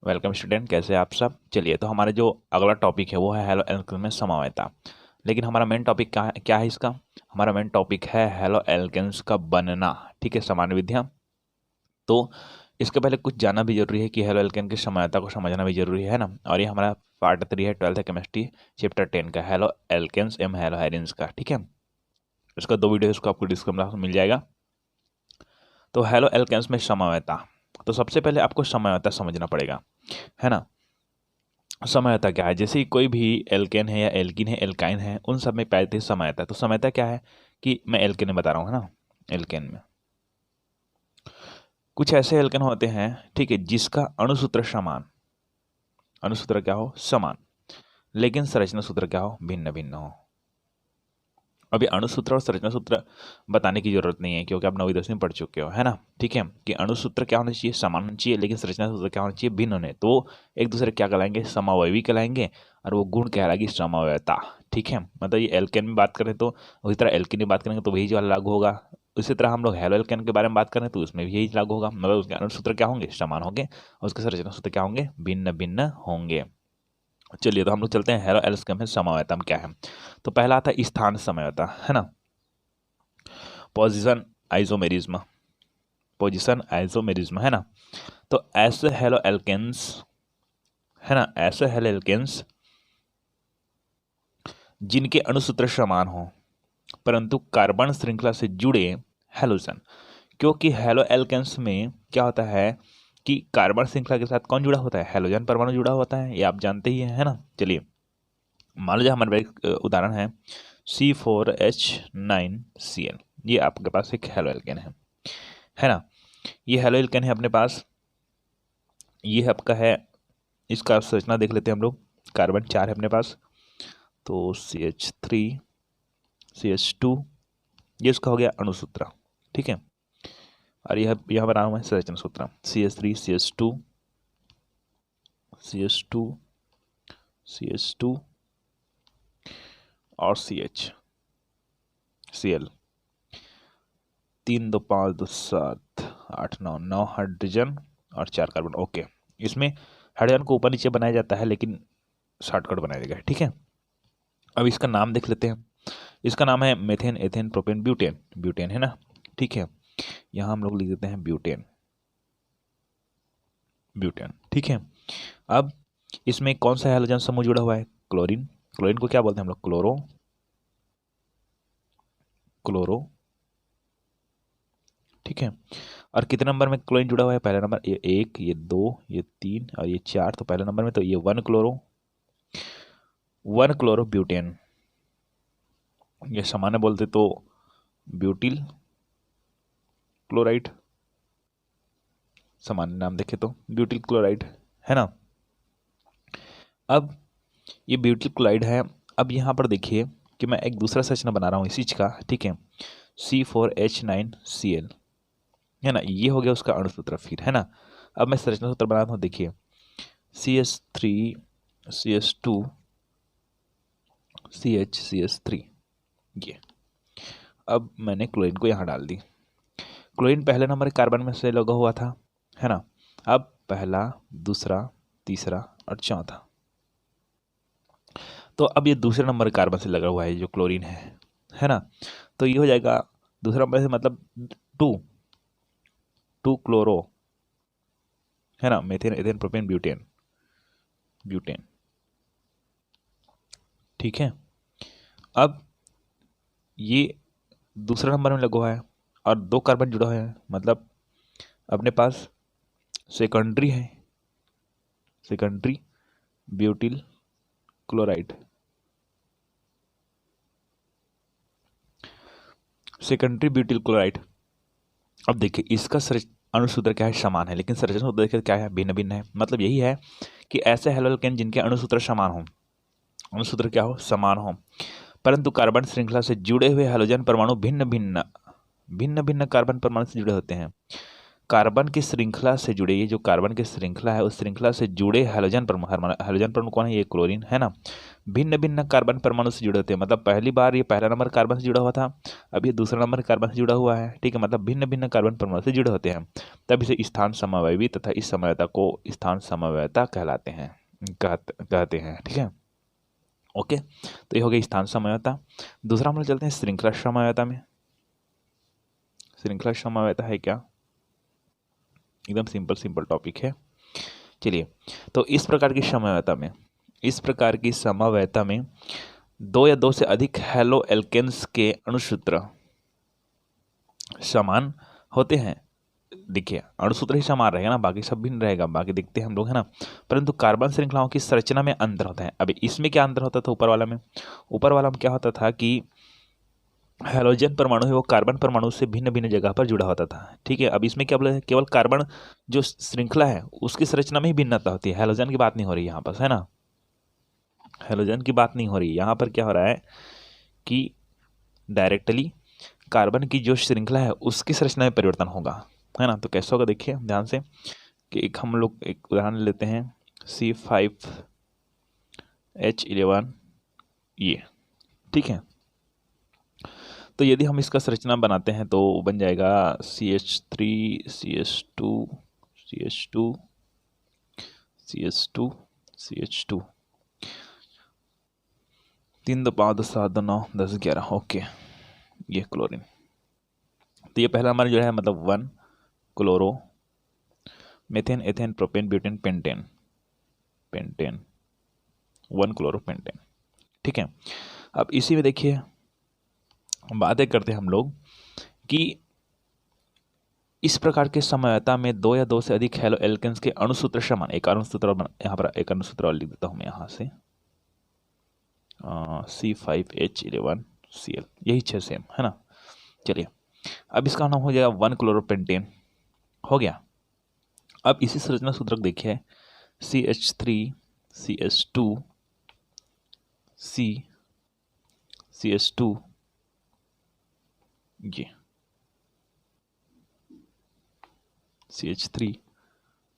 Welcome student, कैसे हैं आप सब। चलिए, तो हमारा जो अगला टॉपिक है वो है हेलो एल्केन में समवायता। लेकिन हमारा मेन टॉपिक क्या है इसका। हमारा मेन टॉपिक है हेलो एल्केन्स का बनना। ठीक है, सामान्य विधियाँ। तो इसके पहले कुछ जानना भी जरूरी है कि हेलो एल्केन की समवायता को समझना भी जरूरी है ना। और ये हमारा पार्ट 3 है, 12th केमिस्ट्री चैप्टर 10 का, हेलो एल्केन्स एम हेलो हेरिन्स का। ठीक है, इसका 2 वीडियो इसको आपको डिस्क्रिप्शन में मिल जाएगा। तो हेलो एल्केन्स में समवायता, तो सबसे पहले आपको समवायता समझना पड़ेगा, है ना। समयता क्या है, जैसे कोई भी एल्केन है या एल्किन है, एल्काइन है, उन सब में पाते हैं समयता। तो समयता क्या है कि मैं एल्केन में बता रहा हूँ, है ना। एल्केन में कुछ ऐसे एल्केन होते हैं, ठीक है, जिसका अणुसूत्र समान, अणुसूत्र क्या हो, समान, लेकिन संरचना सूत्र क्या हो, भिन्न भिन्न हो। अभी अणुसूत्र और संरचना सूत्र बताने की जरूरत नहीं है, क्योंकि आप 9वीं 10वीं पढ़ चुके हो, है ना। ठीक है, कि अणुसूत्र क्या होना चाहिए, समान होना चाहिए, लेकिन संरचना सूत्र क्या होना चाहिए, भिन्न होने। तो वो एक दूसरे क्या कहलाएंगे, समावयवी कहलाएंगे, और वो गुण कहलाएगी समवायता। ठीक है, मतलब ये एल्केन में बात करें तो उसी तरह एल्किन में बात करेंगे तो वही जो लागू होगा। उसी तरह हम लोग हेलो एल्केन के बारे में बात करें तो उसमें भी यही लागू होगा, मतलब उसके अणुसूत्र क्या होंगे, समान होंगे, और उसके संरचना सूत्र क्या होंगे, भिन्न भिन्न होंगे। चलिए, तो हम लोग चलते हैं हेलो एल्केन में समवायता में क्या है। तो पहला आता है स्थान समवायता, है ना। पोजीशन आइसोमेरिज्म, पोजीशन आइसोमेरिज्म, है ना। तो ऐसे हेलो एल्केन्स, है ना, ऐसे हेलो एल्केन्स जिनके अणुसूत्र समान हो परंतु कार्बन श्रृंखला से जुड़े हेलोजन। क्योंकि हेलो एल्केन्स में क्या होता है कि कार्बन श्रृंखला के साथ कौन जुड़ा होता है, हेलोजन परमाणु जुड़ा होता है, ये आप जानते ही हैं, है ना। चलिए, मान लीजिए हमारे पास एक उदाहरण है C4H9Cl। ये आपके पास एक हेलो एल्केन है ना। ये हेलो एल्केन है अपने पास, ये आपका है। इसका संरचना देख लेते हैं हम लोग। कार्बन 4 है अपने पास, तो CH3 CH2, ये इसका हो गया अणुसूत्र। ठीक है, और यह बना हुआ है संरचना सूत्र, CH3 CH2 और CH Cl। 3 2 5 2 7 8 9, 9 हाइड्रोजन और 4 कार्बन। ओके, इसमें हाइड्रोजन को ऊपर नीचे बनाया जाता है, लेकिन शॉर्टकट बनाया गया है। ठीक है, अब इसका नाम देख लेते हैं। इसका नाम है methane, ethane, propane, butane. Butane है ना। ठीक है, यहाँ हम लोग लिख देते हैं ब्यूटेन, ब्यूटेन। ठीक है, अब इसमें कौन सा हैलोजन समूह जुड़ा हुआ है, क्लोरीन। क्लोरीन को क्या बोलते हैं हम लोग, क्लोरो, क्लोरो। ठीक है, और कितने नंबर में क्लोरीन जुड़ा हुआ है, पहला नंबर, ये 1, ये 2, ये 3 और ये 4। तो पहले नंबर में तो ये 1 क्लोरो ब्यूटेन। ये सामान्य बोलते तो ब्यूटिल क्लोराइड, सामान्य नाम देखे तो ब्यूटिल क्लोराइड, है ना। अब ये ब्यूटिल क्लोराइड है। अब यहाँ पर देखिए कि मैं एक दूसरा संरचना बना रहा हूँ इसी चीज का। ठीक है, C4H9Cl, है ना, ये हो गया उसका अणुसूत्र फिर, है ना। अब मैं संरचना सूत्र बनाता हूँ, देखिए CH3CH2CH ये। अब मैंने क्लोरीन को यहाँ डाल दी। क्लोरीन पहले नंबर कार्बन में से लगा हुआ था, है ना। अब पहला, दूसरा, तीसरा और चौथा। तो अब ये दूसरे नंबर कार्बन से लगा हुआ है जो क्लोरीन है ना। तो ये हो जाएगा दूसरा नंबर से, मतलब 2 क्लोरो, है ना, methane, ethane, propane, butane, butane. ठीक है, अब ये दूसरा नंबर में लगा हुआ है और 2 कार्बन जुड़ा हुआ है, मतलब अपने पास सेकेंडरी है, secondary butyl chloride, secondary butyl chloride. अब देखिए इसका अणुसूत्र क्या है, समान है, लेकिन संरचना सूत्र देखिए क्या है, भिन्न भिन्न है। मतलब यही है कि ऐसे हेलोकेन जिनके अणुसूत्र समान हो, अणुसूत्र क्या हो, समान हो, परंतु कार्बन श्रृंखला से जुड़े हुए हेलोजन परमाणु भिन्न भिन्न, भिन्न भिन्न कार्बन परमाणु से जुड़े होते हैं। कार्बन की श्रृंखला से जुड़े, ये जो कार्बन की श्रृंखला है उस श्रृंखला से जुड़े हैलोजन परमाणु, हैलोजन परमाणु कौन है, ये क्लोरीन है ना, भिन्न भिन्न कार्बन परमाणु से जुड़े होते हैं। मतलब पहली बार ये पहला नंबर कार्बन से जुड़ा हुआ था, अब ये दूसरा नंबर कार्बन से जुड़ा हुआ है, ठीक है। मतलब भिन्न भिन्न कार्बन परमाणु से जुड़े होते हैं, तब इसे स्थान समवायवी तथा इस समवायता को स्थान समवायता कहलाते हैं, कहते हैं, ठीक है। ओके, तो ये हो गया स्थान समवायता। दूसरा हम लोग चलते हैं श्रृंखला समवायता में। श्रृंखला समवायता है क्या, एकदम सिंपल टॉपिक है। चलिए, तो इस प्रकार की समवायता में, इस प्रकार की समवायता में दो या दो से अधिक हैलो एल्केन्स के अणुसूत्र समान होते हैं। देखिए, अणुसूत्र ही समान रहेगा ना, बाकी सब भिन्न रहेगा, बाकी देखते हैं हम लोग, है ना। परंतु कार्बन श्रृंखलाओं की संरचना में अंतर होता है। अभी इसमें क्या अंतर होता था ऊपर वाला में, ऊपर वाला में क्या होता था कि हैलोजन परमाणु है वो कार्बन परमाणु से भिन्न भिन्न जगह पर जुड़ा होता था, ठीक है। अब इसमें क्या बोले, केवल कार्बन जो श्रृंखला है उसकी संरचना में ही भिन्नता होती है, हैलोजन की बात नहीं हो रही यहाँ पर, है ना, हैलोजन की बात नहीं हो रही। यहाँ पर क्या हो रहा है कि डायरेक्टली कार्बन की जो श्रृंखला है उसकी संरचना में परिवर्तन होगा, है ना। तो कैसे होगा देखिए ध्यान से, कि एक हम लोग एक उदाहरण लेते हैं C5H11 ये, ठीक है। तो यदि हम इसका संरचना बनाते हैं तो बन जाएगा CH3 CH2 CH2 CH2 CH2, 3 2 5 10 7 2 9 10 11, okay, ये क्लोरीन। तो ये पहला हमारा जो है मतलब 1 chloro methane ethane propane butane pentane, 1 chloro pentane, ठीक है। अब इसी में देखिए बातें करते हैं हम लोग कि इस प्रकार के समवायता में दो या दो से अधिक हैलो एल्केन्स के अणुसूत्र समान, एक अणुसूत्र यहाँ पर एक अणुसूत्र और लिख देता हूँ मैं यहाँ से, C5H11Cl, यही 6 सेम है ना। चलिए, अब इसका नाम हो जाएगा 1 क्लोरोपेंटेन, हो गया। अब इसी संरचना सूत्रक देखिए CH3 CH2 CH2 ये CH3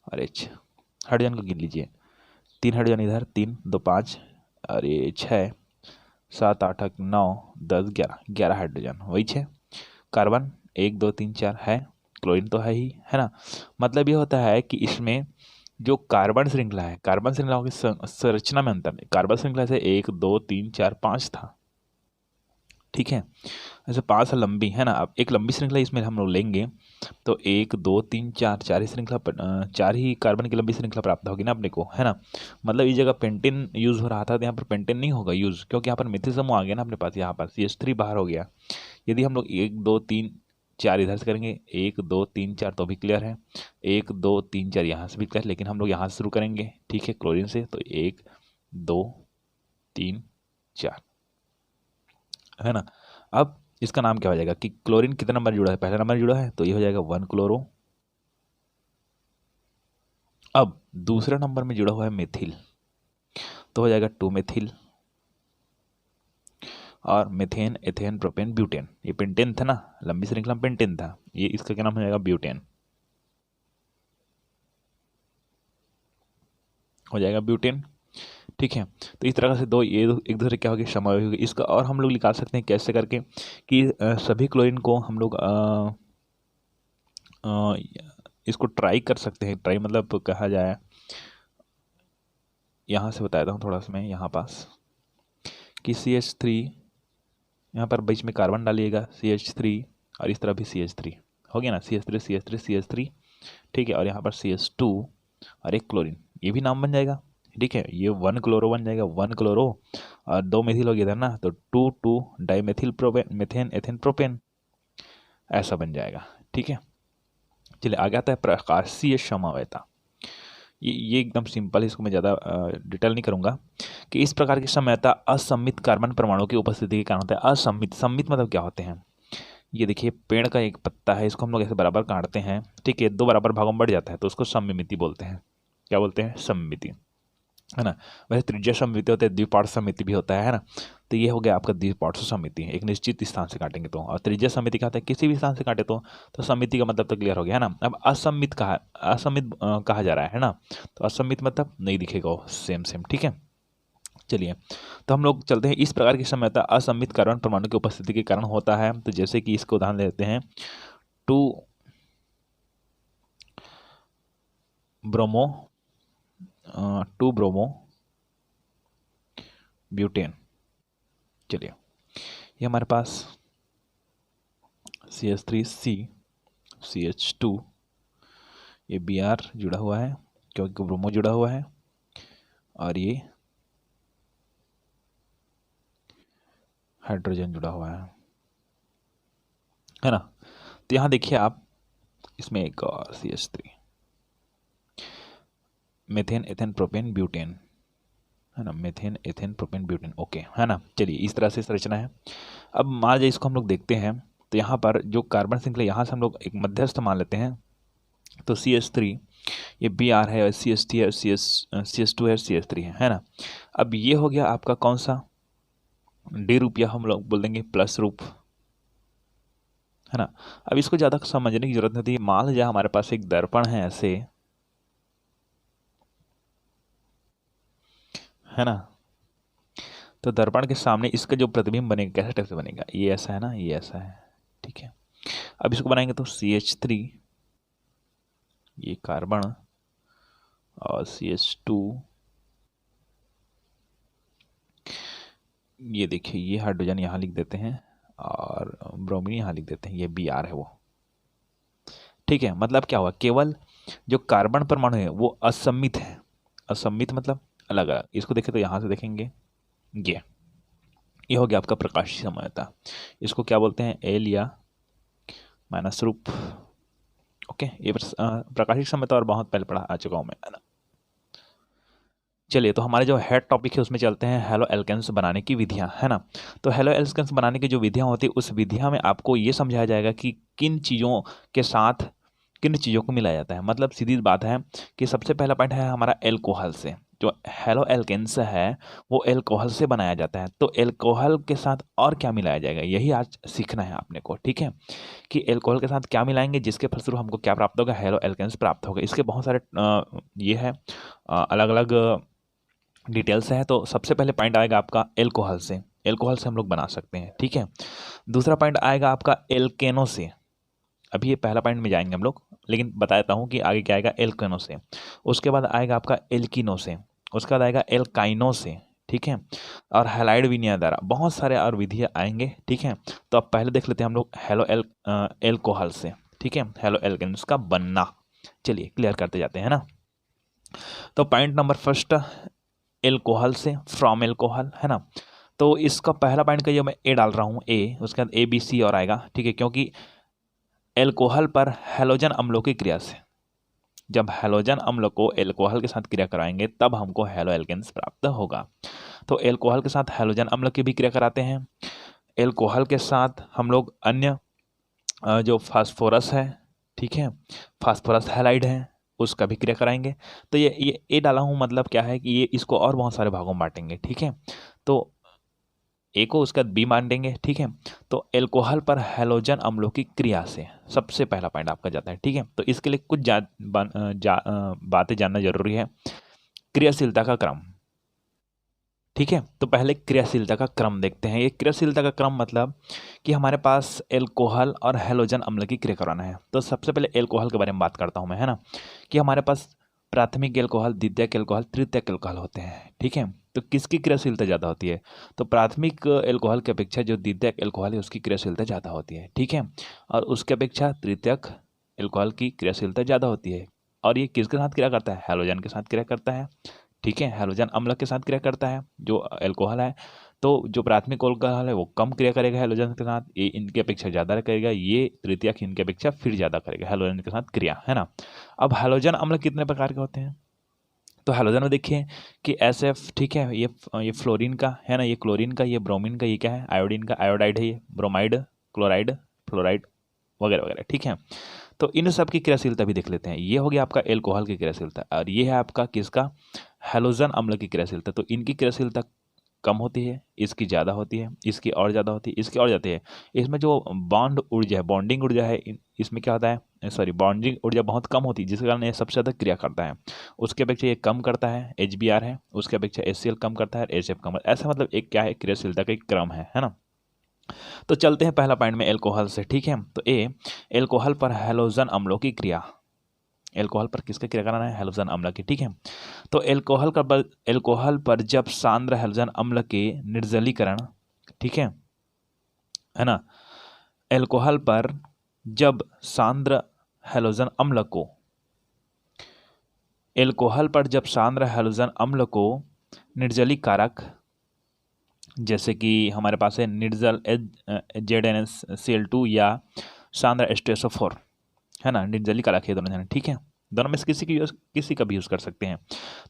और H, हाइड्रोजन को गिन लीजिए, 3 हाइड्रोजन इधर, 3 2 5 और ये 6 7 8 9 10 11 हाइड्रोजन, वही 6। कार्बन 1 2 3 4 है, क्लोरीन तो है ही, है ना। मतलब ये होता है कि इसमें जो कार्बन श्रृंखला है, कार्बन श्रृंखलाओं की संरचना में अंतर है। कार्बन श्रृंखला से 1 2 3 4 5 था, ठीक है, ऐसे 5 लंबी है ना। अब एक लंबी श्रृंखला इसमें हम लोग लेंगे तो 1 2 3 4 4 ही श्रृंखला, 4 ही कार्बन की लंबी श्रृंखला प्राप्त होगी ना अपने को, है ना। मतलब इस जगह पेंटेन यूज हो रहा था तो यहाँ पर पेंटेन नहीं होगा यूज, क्योंकि यहाँ पर मिथिल समूह आ गया ना अपने पास, यहाँ पर CH3 बाहर हो गया। यदि हम लोग 1 2 3 4 इधर से करेंगे, 1 2 3 4 तो भी क्लियर है, 1 2 3 4 यहाँ से भी क्लियर, लेकिन हम लोग यहाँ से शुरू करेंगे, ठीक है, क्लोरीन से। तो 1 2 3 4, है ना। अब इसका नाम क्या हो जाएगा कि क्लोरीन कितना नंबर जुड़ा है, पहला नंबर जुड़ा है, तो ये हो जाएगा 1 क्लोरो। अब दूसरा नंबर में जुड़ा हुआ है मेथिल, तो हो जाएगा 2 मेथिल, और मेथेन एथेन प्रोपेन ब्यूटेन, ये पेंटेन था ना, लंबी श्रृंखला में पेंटेन था, ये इसका क्या नाम हो जाएगा, ब्यूटेन हो जाएगा, ब्यूटेन, ठीक है। तो इस तरह से दो ये एक दूसरे क्या होगी, समावेश होगी। इसका और हम लोग निकाल सकते हैं कैसे करके कि सभी क्लोरीन को हम लोग इसको ट्राई कर सकते हैं। ट्राई मतलब कहा जाए, यहाँ से बताया हूँ थोड़ा सा मैं यहाँ पास कि CH3 यहाँ पर बीच में कार्बन डालिएगा CH3, और इस तरह भी CH3 हो गया ना, CH3 CH3 CH3, ठीक है। और यहाँ पर CH2 और एक क्लोरीन, ये भी नाम बन जाएगा, ठीक है। ये 1 क्लोरो बन जाएगा, 1 क्लोरो और 2 मेथिल हो गया था ना, तो 2 2 dimethyl propane methane ethane propane, ऐसा बन जाएगा, ठीक है। चलिए आगे आता है प्रकाशीय समवायता। ये एकदम सिंपल है, इसको मैं ज़्यादा डिटेल नहीं करूँगा कि इस प्रकार की समवायता असम्मित कार्बन परमाणु की उपस्थिति के कारण होता है। असम्मित, सम्मित मतलब क्या होते हैं, ये देखिए पेड़ का एक पत्ता है, इसको हम लोग ऐसे बराबर काटते हैं, ठीक है, 2 बराबर भागों में बढ़ जाता है तो उसको सममिति बोलते हैं। क्या बोलते हैं, सममिति। है ना। वैसे त्रिज्या सममिति होते हैं, द्विपार्श्व सममिति भी होता है ना। तो ये हो गया आपका द्विपार्श्व सममिति, एक निश्चित स्थान से काटेंगे तो। और त्रिज्या सममिति का होता है किसी भी स्थान से काटे तो सममिति का मतलब तो क्लियर हो गया है ना। अब असममित कहा जा रहा है ना। तो असममित मतलब नहीं दिखेगा वो, सेम सेम, ठीक है। चलिए, तो हम लोग चलते हैं। इस प्रकार की समयता असममित कार्बन परमाणु की उपस्थिति के कारण होता है। तो जैसे कि इसको उदाहरण लेते हैं, 2 ब्रोमो ब्यूटेन। चलिए, ये हमारे पास CH3C CH2, ये Br जुड़ा हुआ है क्योंकि ब्रोमो जुड़ा हुआ है, और ये हाइड्रोजन जुड़ा हुआ है ना। तो यहाँ देखिए आप, इसमें एक और CH3, methane ethane propane butane, है ना। Methane ethane propane butane, okay, है ना। चलिए, इस तरह से संरचना है। अब मान लीजिए इसको हम लोग देखते हैं, तो यहाँ पर जो कार्बन श्रृंखला, यहाँ से हम लोग एक मध्यस्थ मान लेते हैं। तो CH3, ये Br है, CH3 है, CH2 है, CH3 है ना। अब ये हो गया आपका कौन सा, डी रूप, या हम लोग बोल देंगे प्लस रूप, है ना। अब इसको ज़्यादा समझने की जरूरत नहीं थी। मान लीजिए हमारे पास एक दर्पण है ऐसे, है ना। तो दर्पण के सामने इसका जो प्रतिबिंब बनेगा कैसे टाइप से बनेगा, ये ऐसा है ना, ये ऐसा है, ठीक है। अब इसको बनाएंगे तो CH3, ये कार्बन, और CH2, ये देखिए ये हाइड्रोजन यहाँ लिख देते हैं, और ब्रोमीन यहाँ लिख देते हैं, ये Br है वो, ठीक है। मतलब क्या हुआ, केवल जो कार्बन परमाणु है वो असममित है। असममित मतलब अलग अलग। इसको देखें तो यहाँ से देखेंगे, ये हो गया आपका प्रकाशीय समयता। इसको क्या बोलते हैं, एल या माइनस रूप, ओके। ये प्रकाशीय समयता और बहुत पहले पढ़ा आ चुका हूँ मैं, है ना। चलिए, तो हमारे जो हेड टॉपिक है उसमें चलते हैं, हेलो एल्केन्स बनाने की विधियां, है ना। तो हेलो एल्केन्स बनाने की जो विधियां होती है, उस विधियां में आपको ये समझाया जाएगा कि किन चीज़ों के साथ किन चीज़ों को मिलाया जाता है। मतलब सीधी बात है कि सबसे पहला पॉइंट है हमारा एल्कोहल से। जो हेलो एल्केन्स है वो एल्कोहल से बनाया जाता है। तो एल्कोहल के साथ और क्या मिलाया जाएगा, यही आज सीखना है आपने को, ठीक है। कि एल्कोहल के साथ क्या मिलाएंगे जिसके फलस्वरूप हमको क्या प्राप्त होगा, हेलो एल्केन्स प्राप्त होगा। इसके बहुत सारे ये है अलग अलग डिटेल्स है। तो सबसे पहले पॉइंट आएगा आपका एल्कोहल से। एल्कोहल से हम लोग बना सकते हैं, ठीक है। दूसरा पॉइंट आएगा आपका एल्केनो से। अभी ये पहला पॉइंट में जाएंगे हम लोग, लेकिन बता देता हूँ कि आगे क्या आएगा, एल्केनो से। उसके बाद आएगा आपका एल्किनो से। उसके बाद आएगा एल्काइनो से, ठीक है। और हैलाइड विनिमय द्वारा बहुत सारे और विधियाँ आएंगे, ठीक है। तो अब पहले देख लेते हैं हम लोग हेलो एल्कोहल से, ठीक है, हेलो एल्केन्स का बनना। चलिए क्लियर करते जाते हैं ना। तो पॉइंट नंबर फर्स्ट, एल्कोहल से, फ्रॉम एल्कोहल, है ना। तो इसका पहला पॉइंट का जो मैं ए डाल रहा हूँ, ए, उसके बाद ABC और आएगा, ठीक है। क्योंकि एल्कोहल पर हैलोजन अम्लों की क्रिया से, जब हैलोजन अम्ल को एल्कोहल के साथ क्रिया कराएंगे तब हमको हेलो एल्केन्स प्राप्त होगा। तो एल्कोहल के साथ हैलोजन अम्ल की भी क्रिया कराते हैं। एल्कोहल के साथ हम लोग अन्य जो फास्फोरस है, ठीक है, फास्फोरस हैलाइड है, उसका भी क्रिया कराएंगे। तो ये ए डाला हूँ, मतलब क्या है कि ये इसको और बहुत सारे भागों में बांटेंगे, ठीक है। तो ए को उसका बी मान देंगे, ठीक है। तो एल्कोहल पर हैलोजन अम्लों की क्रिया से सबसे पहला पॉइंट आपका जाता है, ठीक है। तो इसके लिए कुछ बातें जानना जरूरी है। क्रियाशीलता का क्रम, ठीक है। तो पहले क्रियाशीलता का क्रम देखते हैं। ये क्रियाशीलता का क्रम मतलब कि हमारे पास एल्कोहल और हैलोजन अम्ल की क्रिया कराना है। तो सबसे पहले एल्कोहल के बारे में बात करता हूं मैं, है ना। कि हमारे पास प्राथमिक एल्कोहल, द्वितीयक एल्कोहल, तृतीयक एल्कोहल होते हैं, ठीक है। तो किसकी क्रियाशीलता ज़्यादा होती है, तो प्राथमिक एल्कोहल की अपेक्षा जो द्वितीयक एल्कोहल है उसकी क्रियाशीलता ज़्यादा होती है, ठीक है। और उसके अपेक्षा तृतीयक एल्कोहल की क्रियाशीलता ज़्यादा होती है। और ये किसके साथ क्रिया करता है, हैलोजन के साथ क्रिया करता है, ठीक है। हैलोजन अम्ल के साथ क्रिया करता है जो एल्कोहल है। तो जो प्राथमिक एल्कोहल है वो कम क्रिया करेगा हैलोजन के साथ, ये इनकी अपेक्षा ज़्यादा करेगा। ये तृतीयक इनकी अपेक्षा फिर ज़्यादा करेगा हैलोजन के साथ क्रिया, है ना। अब हैलोजन अम्ल कितने प्रकार के होते हैं, तो हैलोजन में देखिए कि SF, ठीक है, ये फ्लोरीन का है ना, ये क्लोरीन का, ये ब्रोमीन का, ये क्या है, आयोडीन का, आयोडाइड है, ये ब्रोमाइड, क्लोराइड, फ्लोराइड वगैरह वगैरह, ठीक है। तो इन सब की क्रियाशीलता भी देख लेते हैं। ये हो गया आपका एल्कोहल की क्रियाशीलता, और ये है आपका किसका, हैलोजन अम्ल की क्रियाशीलता। तो इनकी क्रियाशीलता कम होती है, इसकी ज़्यादा होती है, इसकी और ज़्यादा होती है, इसकी और जाती है। इसमें जो बॉन्ड ऊर्जा है, बॉन्डिंग ऊर्जा है, इसमें क्या होता है, सॉरी, बॉन्डिंग ऊर्जा बहुत कम होती है, जिसके कारण ये सबसे ज़्यादा क्रिया करता है। उसके अपेक्षा ये कम करता है, HBr है, उसके अपेक्षा HCl कम करता है, HF कम करता है। ऐसा मतलब एक क्या है, क्रियाशीलता का एक क्रम है ना। तो चलते हैं पहला पॉइंट में एल्कोहल से, ठीक है। तो एल्कोहल पर हैलोजन अम्लों की क्रिया। एल्कोहल पर किसका क्रिया कराना है, हैलोजन अम्ल की, ठीक है। तो एल्कोहल पर जब सांद्र हैलोजन अम्ल के निर्जलीकरण, ठीक है ना, एल्कोहल पर जब सांद्र हैलोजन अम्ल को, एल्कोहल पर जब सांद्र हैलोजन अम्ल को निर्जलीकारक, जैसे कि हमारे पास है निर्जल ZnCl2 या सांद्र H2SO4, है ना, निर्जलीकारक है दोनों जने, ठीक है। दोनों में से किसी का भी यूज़ कर सकते हैं।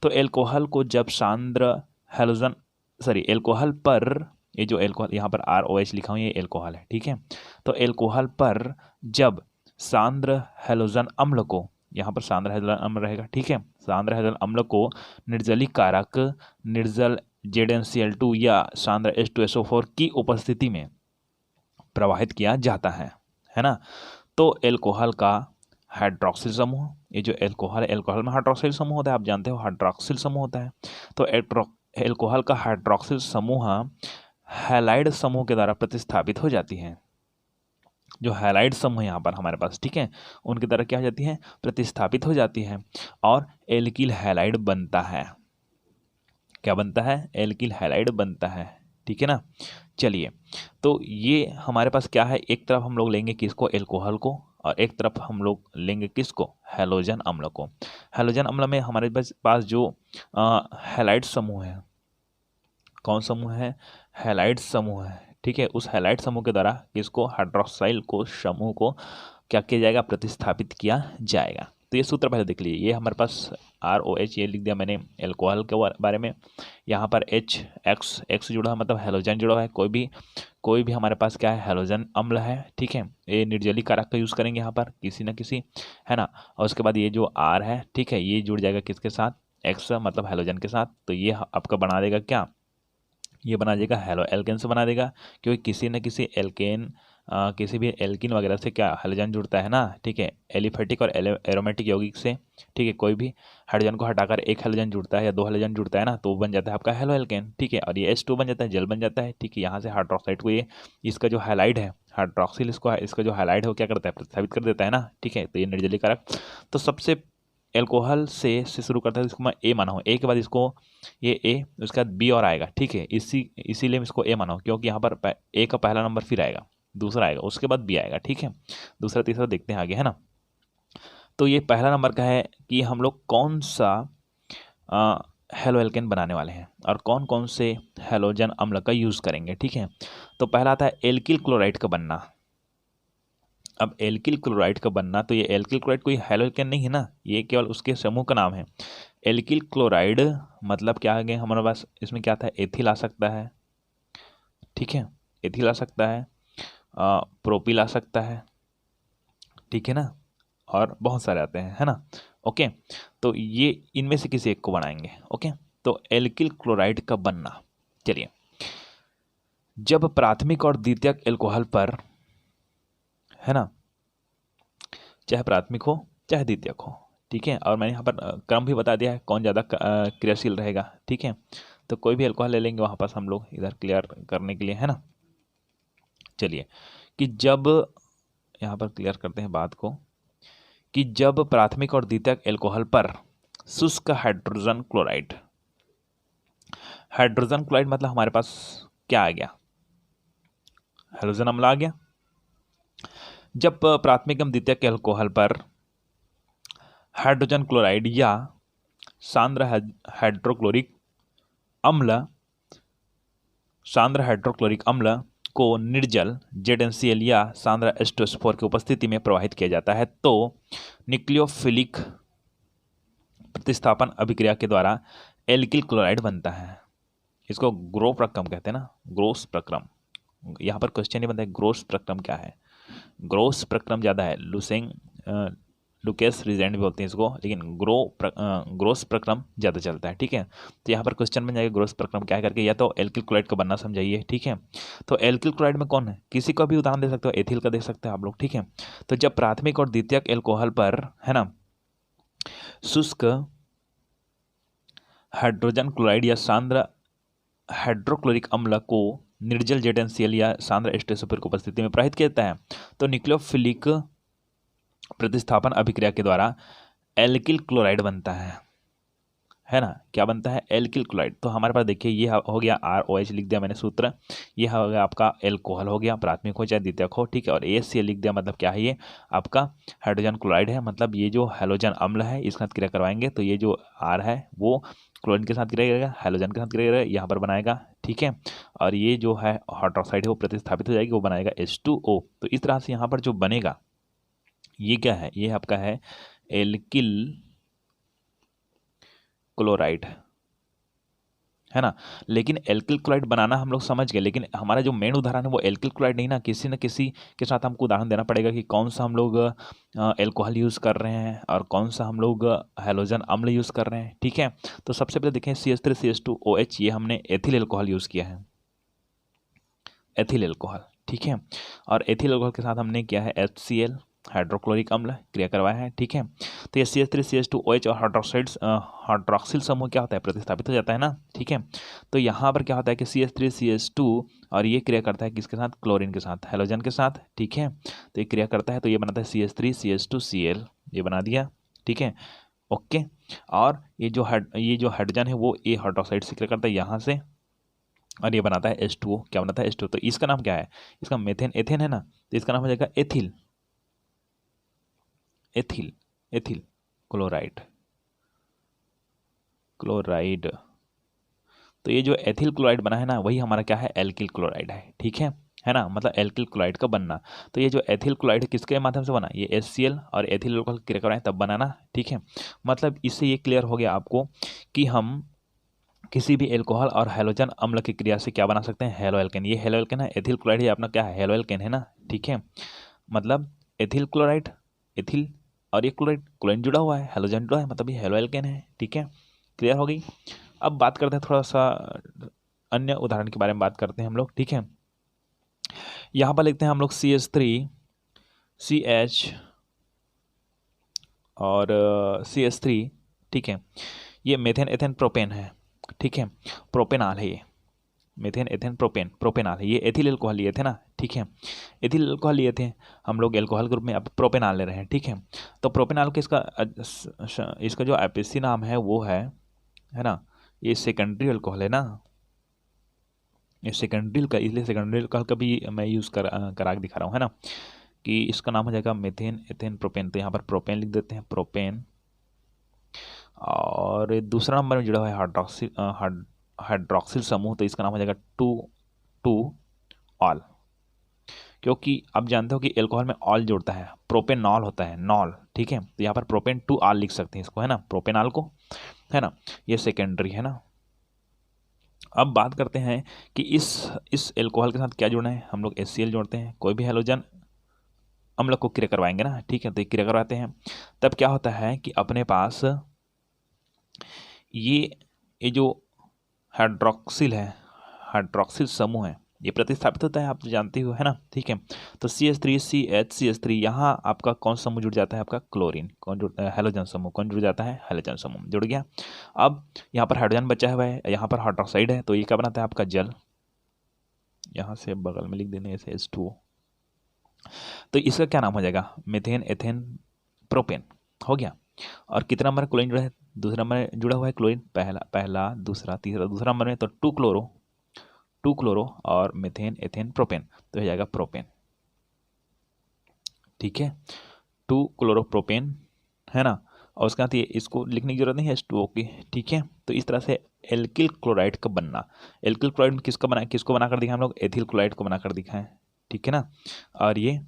तो एल्कोहल को जब सांद्र हैलोजन, सॉरी, एल्कोहल पर, ये जो एल्कोहल यहाँ पर ROH लिखा हूँ, ये एल्कोहल है, ठीक है। तो एल्कोहल पर जब सांद्र हैलोजन अम्ल को, यहाँ पर सांद्र हैलोजन अम्ल रहेगा, ठीक है, सांद्र हैलोजन अम्ल को निर्जलीकारक निर्जल ZnCl2 या सांद्र H2SO4 की उपस्थिति में प्रवाहित किया जाता है ना। तो एल्कोहल का हाइड्रोक्सिल समूह, ये जो एल्कोहल है, एल्कोहल में हाइड्रोक्सिल समूह होता है, आप जानते हो हाइड्रोक्सिल समूह होता है। तो एल्कोहल का हाइड्रोक्सिल समूह हैलाइड समूह के द्वारा प्रतिस्थापित हो जाती है। जो हैलाइड समूह यहाँ पर हमारे पास, ठीक है, उनकी द्वारा क्या हो जाती है, प्रतिस्थापित हो जाती है, और एल्किल हैलाइड बनता है। क्या बनता है, एल्किल हैलाइड बनता है, ठीक है ना। चलिए, तो ये हमारे पास क्या है, एक तरफ हम लोग लेंगे किसको, एल्कोहल को, और एक तरफ हम लोग लेंगे किसको, हैलोजन अम्ल को। हैलोजन अम्ल में हमारे पास जो हैलाइड समूह है, कौन समूह है, हैलाइड समूह है, ठीक है। उस हैलाइड समूह के द्वारा किसको, हाइड्रोक्साइल को समूह को क्या किया जाएगा, प्रतिस्थापित किया जाएगा। तो ये सूत्र पहले देख लीजिए, ये हमारे पास ROH ये लिख दिया मैंने एल्कोहल के बारे में। यहाँ पर X जुड़ा है, मतलब हैलोजन जुड़ा है। कोई भी हमारे पास क्या है, हैलोजन अम्ल है, ठीक है। ये निर्जलीकारक का यूज़ करेंगे यहाँ पर किसी न किसी, है ना। और उसके बाद ये जो R है, ठीक है, ये जुड़ जाएगा किसके साथ, X मतलब हैलोजन के साथ। तो ये आपका बना देगा क्या, ये बना देगा हेलो एल्केन से बना देगा, क्योंकि किसी न किसी एल्केन, किसी भी एल्किन वगैरह से क्या हाइड्रोजन जुड़ता है ना, ठीक है, एलिफेटिक और एरोमेटिक यौगिक से, ठीक है। कोई भी हाइड्रोजन को हटाकर एक हाइड्रोजन जुड़ता है या दो हाइड्रोजन जुड़ता है ना, तो वो बन जाता है आपका हेलो एल्केन, ठीक है। और ये H2 बन जाता है, जल बन जाता है, ठीक है। यहाँ से हाइड्रोक्साइड को, ये इसका जो हाइलाइड है, हाइड्रोक्सिल, इसका जो हाइलाइड है वो क्या करता है, प्रतिस्थापित कर देता है ना, ठीक है। तो ये निर्जलीकारक, तो सबसे एल्कोहल से शुरू करता है, इसको मैं A माना हूँ, A के बाद इसको ये A, उसके बाद B और आएगा, ठीक है। इसीलिए मैं इसको A माना हूँ, क्योंकि यहाँ पर A का पहला नंबर फिर आएगा, दूसरा आएगा, उसके बाद B आएगा, ठीक है। दूसरा तीसरा देखते हैं आगे, है ना। तो ये पहला नंबर का है कि हम लोग कौन सा हेलो एल्केन बनाने वाले हैं और कौन कौन से हैलोजन अम्ल का यूज़ करेंगे, ठीक है। तो पहला आता है एल्किल क्लोराइड का बनना। अब एल्किल क्लोराइड का बनना, तो ये एल्किल क्लोराइड कोई हैलोजन नहीं है ना, ये केवल उसके समूह का नाम है। एल्किल क्लोराइड मतलब क्या आ गया हमारे पास, इसमें क्या था, एथिल आ सकता है, ठीक है, एथिल आ सकता है, प्रोपिल आ सकता है, ठीक है ना, और बहुत सारे आते हैं, है ना। ओके, तो ये इनमें से किसी एक को बनाएंगे। ओके, तो एल्किल क्लोराइड का बनना, चलिए, जब प्राथमिक और द्वितीयक एल्कोहल पर, है ना, चाहे प्राथमिक हो चाहे द्वितीयक हो, ठीक है। और मैंने यहाँ पर क्रम भी बता दिया है कौन ज़्यादा क्रियाशील रहेगा, ठीक है। तो कोई भी एल्कोहल ले लेंगे वहाँ पास हम लोग इधर क्लियर करने के लिए, है ना। चलिए, कि जब, यहाँ पर क्लियर करते हैं बात को, कि जब प्राथमिक और द्वितीयक एल्कोहल पर शुष्क हाइड्रोजन क्लोराइड, हाइड्रोजन क्लोराइड मतलब हमारे पास क्या आ गया, हैलोजन अम्ल आ गया। जब प्राथमिक एवं द्वितीयक एल्कोहल पर हाइड्रोजन क्लोराइड या सांद्र हाइड्रोक्लोरिक अम्ल को निर्जल ZnCl या सांद्र H2SO4 की उपस्थिति में प्रवाहित किया जाता है, तो न्यूक्लियोफिलिक प्रतिस्थापन अभिक्रिया के द्वारा एल्किल क्लोराइड बनता है। इसको ग्रो प्रक्रम कहते हैं ना, ग्रोस प्रक्रम। यहाँ पर क्वेश्चन ही बनता है ग्रोस प्रक्रम क्या है, ग्रोस प्रक्रम ज़्यादा है, लुसेंग लुकेस रीजेंट भी बोलते हैं इसको, लेकिन ग्रोस प्रक्रम ज़्यादा चलता है। ठीक है, तो यहाँ पर क्वेश्चन बन जाएगा ग्रोस प्रक्रम क्या करके, या तो एल्किल क्लोराइड का बनना समझाइए। ठीक है, तो एल्किल क्लोराइड में कौन है, किसी को भी उदाहरण दे सकते हो, एथिल का दे सकते हो आप लोग। ठीक है, तो जब प्राथमिक और द्वितीयक एल्कोहल पर है ना शुष्क हाइड्रोजन क्लोराइड या सांद्र हाइड्रोक्लोरिक अम्ल को निर्जल जेडेंसियल या सांद्र एस्टेसोफिल की उपस्थिति में प्रवाहित किया जाता है तो न्यूक्लियोफिलिक प्रतिस्थापन अभिक्रिया के द्वारा एल्किल क्लोराइड बनता है ना। क्या बनता है, एल्किल क्लोराइड। तो हमारे पास देखिए ये हो गया ROH लिख दिया मैंने सूत्र, ये हो गया आपका एल्कोहल हो गया, प्राथमिक हो चाहे द्वितीयक हो। ठीक है, और ACL लिख दिया, मतलब क्या है, ये आपका हाइड्रोजन क्लोराइड है, मतलब ये जो हैलोजन अम्ल है इसके साथ क्रिया करवाएंगे तो ये जो R है वो क्लोरीन के साथ क्रिया करेगा, हैलोजन के साथ क्रिया करेगा, यहाँ पर बनाएगा। ठीक है, और ये जो है हाइड्रोक्साइड है वो प्रतिस्थापित हो जाएगी, वो बनाएगा H2O। तो इस तरह से यहाँ पर जो बनेगा ये क्या है, ये आपका है एल्किल क्लोराइड, है ना। लेकिन एल्किल क्लोराइड बनाना हम लोग समझ गए, लेकिन हमारा जो मेन उदाहरण है वो एल्किल क्लोराइड नहीं ना, किसी न किसी के साथ हमको उदाहरण देना पड़ेगा कि कौन सा हम लोग एल्कोहल यूज़ कर रहे हैं और कौन सा हम लोग हैलोजन अम्ल यूज़ कर रहे हैं। ठीक है, तो सबसे पहले देखें CH3CH2OH, ये हमने एथिल एल्कोहल यूज़ किया है, एथिल एल्कोहल। ठीक है, और एथिल एल्कोहल के साथ हमने किया है HCl हाइड्रोक्लोरिक अम्ल क्रिया करवाया है। ठीक है, तो ये CH3CH2OH और हाइड्रोक्सिल समूह क्या होता है, प्रतिस्थापित हो जाता है ना। ठीक है, तो यहाँ पर क्या होता है कि CH3CH2 और ये क्रिया करता है किसके साथ, क्लोरीन के साथ, हैलोजन के साथ। ठीक है, तो ये क्रिया करता है तो ये बनाता है CH3CH2Cl, ये बना दिया। ठीक है, ओके, और ये जो हाइड्रोजन है वो ये हाइड्रोक्साइड से क्रिया करता है यहाँ से, और ये बनाता है H2O। क्या बनाता है, H2O। तो इसका नाम क्या है, इसका मेथेन एथेन है ना, तो इसका नाम हो जाएगा ethyl, ethyl ethyl chloride, chloride. तो ये जो एथिल क्लोराइड बना है ना वही हमारा क्या है, एल्किल क्लोराइड है। ठीक है ना, मतलब एल्किल क्लोराइड का बनना। तो ये जो एथिल क्लोराइड किसके माध्यम से बना, ये HCl और एथिल एल्कोहल क्रिया कराएं तब बनाना। ठीक है, मतलब इससे ये क्लियर हो गया आपको कि हम किसी भी एल्कोहल और हैलोजन अम्ल की क्रिया से क्या बना सकते हैं, हेलो एल्केन। ये हेलो एल्केन है, एथिल क्लोराइड ये अपना क्या है, हेलो एल्केन है ना। ठीक है, मतलब एथिल क्लोराइड, एथिल और ये क्लोराइड, क्लोरीन जुड़ा हुआ है, हैलोजन जुड़ा है, मतलब ये हेलो एल्केन है। ठीक है, क्लियर हो गई। अब बात करते हैं थोड़ा सा अन्य उदाहरण के बारे में बात करते हैं हम लोग। ठीक है, यहाँ पर लिखते हैं हम लोग CH3CH और CH3। ठीक है, ये मेथेन एथेन प्रोपेन है। ठीक है, प्रोपेनॉल है ये, मेथेन एथेन प्रोपेनॉल है, ये एथिल एल्कोहल लिए थे ना। ठीक है, एथिल एल्कोहल लिए थे हम लोग एल्कोहल ग्रुप में, अब प्रोपेनॉल ले रहे हैं। ठीक है, तो प्रोपेनॉल के इसका जो IPC नाम है वो है ना, ये सेकेंडरी अल्कोहल है ना, ये सेकेंडरी का, इसलिए सेकेंडरी अल्कोहल का भी मैं यूज़ करा के दिखा रहा हूँ, है ना, कि इसका नाम हो जाएगा मेथेन एथेन प्रोपेन। तो यहाँ पर प्रोपेन लिख देते हैं, प्रोपेन। और दूसरा नंबर में जुड़ा हुआ है हाइड्रोक्सिल समूह, तो इसका नाम हो जाएगा 2,2-ऑल, क्योंकि आप जानते हो कि एल्कोहल में ऑल जुड़ता है, प्रोपेनॉल होता है, नॉल। ठीक है, तो यहाँ पर प्रोपेन 2-ऑल लिख सकते हैं इसको, है ना, प्रोपेनॉल को, है ना, ये सेकेंडरी है ना। अब बात करते हैं कि इस एल्कोहल के साथ क्या जुड़ना है, हम लोग HCl जोड़ते हैं, कोई भी हैलोजन अम्ल को क्रिया करवाएंगे ना। ठीक है, तो क्रिया करवाते हैं, तब क्या होता है कि अपने पास ये जो हाइड्रोक्सिल है, हाइड्रोक्सिल समूह है, ये प्रतिस्थापित होता है, आप तो जानते हो, है ना। ठीक है, तो CH3CH3 यहाँ आपका कौन समूह जुड़ जाता है, आपका क्लोरीन। कौन जुड़, हैलोजन समूह कौन जुड़ जाता है, हैलोजन समूह जुड़ गया। अब यहाँ पर हाइड्रोजन बचा हुआ है, यहाँ पर हाइड्रोक्साइड है, तो ये क्या बनाता है आपका जल, यहाँ से बगल में लिख देने ऐसे H2O। तो इसका क्या नाम हो जाएगा, मेथेन एथेन प्रोपेन हो गया। और कितना नंबर क्लोरीन जुड़ा है, दूसरा नंबर जुड़ा हुआ है क्लोरीन, पहला दूसरा तीसरा, दूसरा नंबर में तो 2 क्लोरो और मेथेन एथेन प्रोपेन, तो हो जाएगा प्रोपेन। ठीक है, 2 क्लोरोप्रोपेन, है ना, और उसके बाद ये इसको लिखने की जरूरत नहीं है H2O की। ठीक है, तो इस तरह से एल्किल क्लोराइड का बनना। एल्किल क्लोराइड किसको बनाकर दिखाएं हम लोग, एथिल क्लोराइड को बनाकर दिखाएं। ठीक है ना, और ये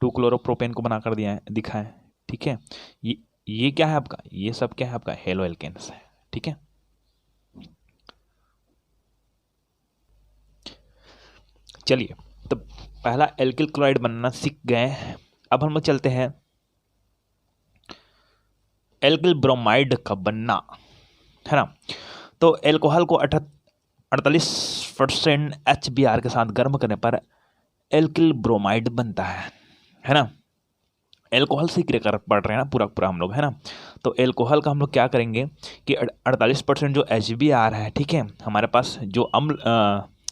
2 क्लोरोप्रोपेन को बनाकर दिखाएं। ठीक है, ये क्या है आपका, ये सब क्या है आपका, हेलो एल्केन्स है। ठीक है, चलिए, तो पहला एल्किल क्लोराइड बनाना सीख गए, अब हम लोग चलते हैं एल्किल ब्रोमाइड का बनना, है ना। तो एल्कोहल को 48% HBr के साथ गर्म करने पर एल्किल ब्रोमाइड बनता है ना। एल्कोहल से क्रिया कर पढ़ रहे हैं ना पूरा पूरा हम लोग, है ना। तो एल्कोहल का हम लोग क्या करेंगे कि 48% जो HBr है, ठीक है, हमारे पास जो अम्ल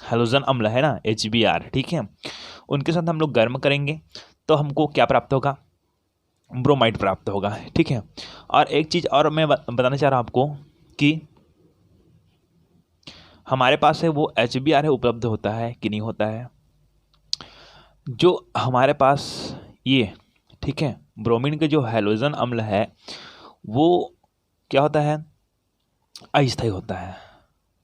हैलोजन अम्ल है ना HBr, ठीक है, उनके साथ हम लोग गर्म करेंगे तो हमको क्या प्राप्त होगा, ब्रोमाइड प्राप्त होगा, ठीक है। और एक चीज़ और मैं बताना चाह रहा हूँ आपको कि हमारे पास है वो HBr है उपलब्ध होता है कि नहीं होता है। जो हमारे पास ये, ठीक है, ब्रोमीन के जो हैलोजन अम्ल है वो क्या होता है, अस्थायी होता है।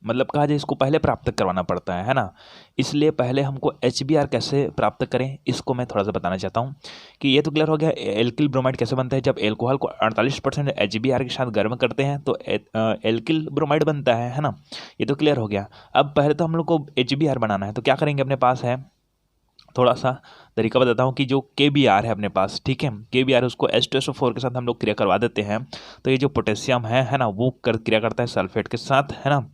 मतलब कहा जाए इसको पहले प्राप्त करवाना पड़ता है ना। इसलिए पहले हमको HBr कैसे प्राप्त करें इसको मैं थोड़ा सा बताना चाहता हूँ कि ये तो क्लियर हो गया एल्किल ब्रोमाइड कैसे बनता है। जब एल्कोहल को 48% HBr के साथ गर्म करते हैं तो एल्किल ब्रोमाइड बनता है ना। ये तो क्लियर हो गया। अब पहले तो हम लोग को HBr बनाना है तो क्या करेंगे, अपने पास है थोड़ा सा तरीका बताता हूँ कि जो KBr है अपने पास, ठीक है, KBr उसको H2SO4 के साथ हम लोग क्रिया करवा देते हैं तो ये जो पोटेशियम है ना, वो क्रिया करता है सल्फेट के साथ, है ना।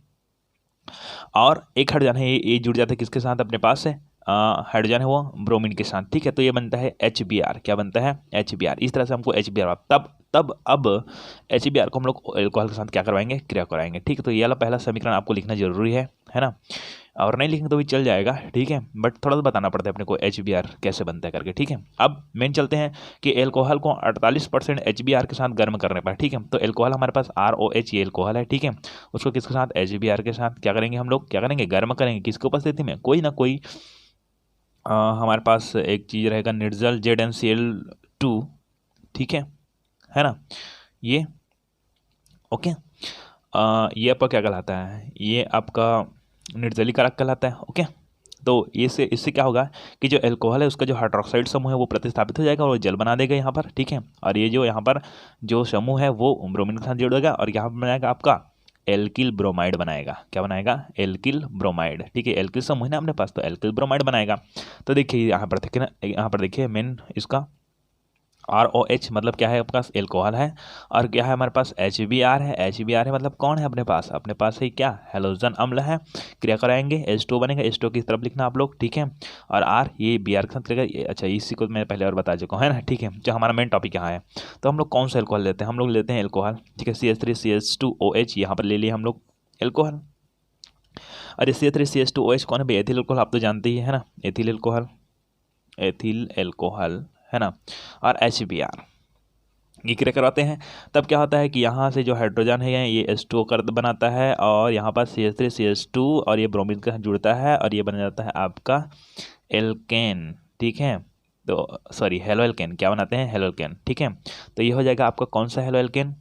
और एक हाइड्रोजन है ये जुड़ जाता है किसके साथ, अपने पास है हाइड्रोजन है वो ब्रोमीन के साथ, ठीक है। तो ये बनता है HBr, क्या बनता है HBr। इस तरह से हमको HBr तब अब HBr को हम लोग एल्कोहल के साथ क्या करवाएंगे, क्रिया कराएंगे, ठीक है। तो ये वाला पहला समीकरण आपको लिखना जरूरी है ना। और नहीं लिखेंगे तो भी चल जाएगा, ठीक है, बट थोड़ा सा बताना पड़ता है अपने को HBr कैसे बनता है करके, ठीक है। अब मेन चलते हैं कि एल्कोहल को 48% HBr के साथ गर्म करने पर, ठीक है। तो एल्कोहल हमारे पास ROH ये एल्कोहल है, ठीक है, उसको किसके साथ, HBr के साथ क्या करेंगे हम लोग, क्या करेंगे, गर्म करेंगे। किसकी उपस्थिति में, कोई ना कोई हमारे पास एक चीज़ रहेगा निर्जल ZnCl2, ठीक है ना। ये ओके, ये आपका क्या कहलाता है, ये आपका निर्जलीकारक कहलाता है, ओके। तो इससे क्या होगा कि जो एल्कोहल है उसका जो हाइड्रोक्साइड समूह है वो प्रतिस्थापित हो जाएगा और वो जल बना देगा यहाँ पर, ठीक है। और ये जो यहाँ पर जो समूह है वो ब्रोमीन के साथ जुड़ेगा और यहाँ पर बनाएगा आपका एल्किल ब्रोमाइड बनाएगा, क्या बनाएगा, एल्किल ब्रोमाइड, ठीक है। एल्किल समूह है ना अपने पास तो एल्किल ब्रोमाइड बनाएगा। तो देखिए यहाँ पर देखिए ना, यहाँ पर देखिए मेन इसका ROH मतलब क्या है, आपके पास एल्कोहल है और क्या है हमारे पास HBr है। HBr है मतलब कौन है अपने पास है क्या, हैलोजन अम्ल है। क्रिया कराएंगे H2 बनेगा, H2 की तरफ लिखना आप लोग, ठीक है। और R ये Br के साथ करेगा, अच्छा इसी को मैं पहले और बता चुका हूँ, है ना, ठीक है। जो हमारा मेन टॉपिक यहाँ है तो हम लोग कौन सा एल्कोहल लेते हैं, हम लोग लेते हैं एल्कोहल, ठीक है, CH3CH2OH यहाँ पर ले लिए हम लोग एल्कोहल। और CH3CH2OH कौन है भाई, एथिल एल्कोहल, आप तो जानते ही है ना, एथिल एल्कोहल है ना। और HBr ये क्रिया करवाते हैं तब क्या होता है कि यहाँ से जो हाइड्रोजन है ये H2O कर बनाता है और यहाँ पर CH3CH2 और ये ब्रोमीन के साथ जुड़ता है और ये बन जाता है आपका एल्केन, ठीक है। तो सॉरी हेलो एल्केन, क्या बनाते हैं, हेलो एल्केन, ठीक है। तो ये हो जाएगा आपका कौन सा हेलो एल्केन,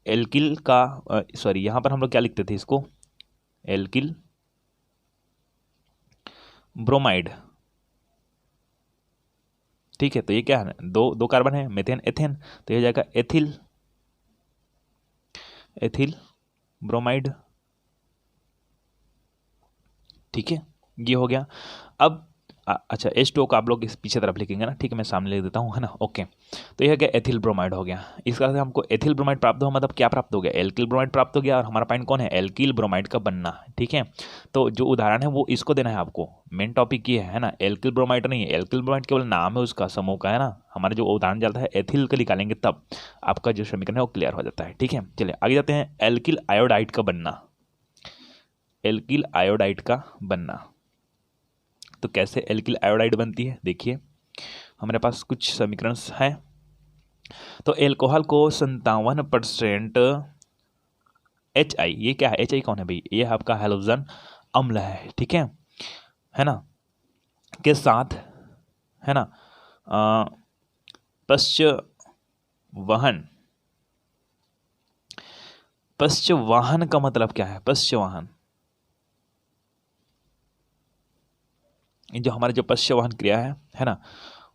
एल्किल का सॉरी यहाँ पर हम लोग क्या लिखते थे इसको, एल्किल ब्रोमाइड, ठीक है। तो ये क्या है, दो कार्बन है, मेथेन एथेन, तो ये हो जाएगा एथिल ब्रोमाइड, ठीक है, ये हो गया। अब अच्छा H2O को आप लोग इस पीछे तरफ लिखेंगे ना, ठीक है, मैं सामने लिख देता हूँ, है ना, ओके। तो ये हो गया एथिल ब्रोमाइड हो गया। इस तरह से हमको एथिल ब्रोमाइड प्राप्त हो मतलब क्या प्राप्त हो गया, एल्किल ब्रोमाइड प्राप्त हो गया और हमारा पॉइंट कौन है, एल्किल ब्रोमाइड का बनना, ठीक है। तो जो उदाहरण है वो इसको देना है आपको, मेन टॉपिक ये है ना, एल्किल ब्रोमाइड नहीं है, एल्किल ब्रोमाइड केवल नाम है उसका समूह का, है ना। हमारा जो उदाहरण चलता है एथिल का निकालेंगे तब आपका जो समीकरण है वो क्लियर हो जाता है, ठीक है। चलिए आगे जाते हैं, एल्किल आयोडाइड का बनना, एल्किल आयोडाइड का बनना। तो कैसे एल्किल आयोडाइड बनती है, देखिए हमारे पास कुछ समीकरण हैं। तो एल्कोहल को 57% HI, ये क्या है, HI कौन है भाई, ये आपका हैलोजन अम्ल है, ठीक है ना, के साथ, है ना, पश्चवाहन का मतलब क्या है, पश्चवाहन, जो हमारे जो पश्चवाहन क्रिया है ना,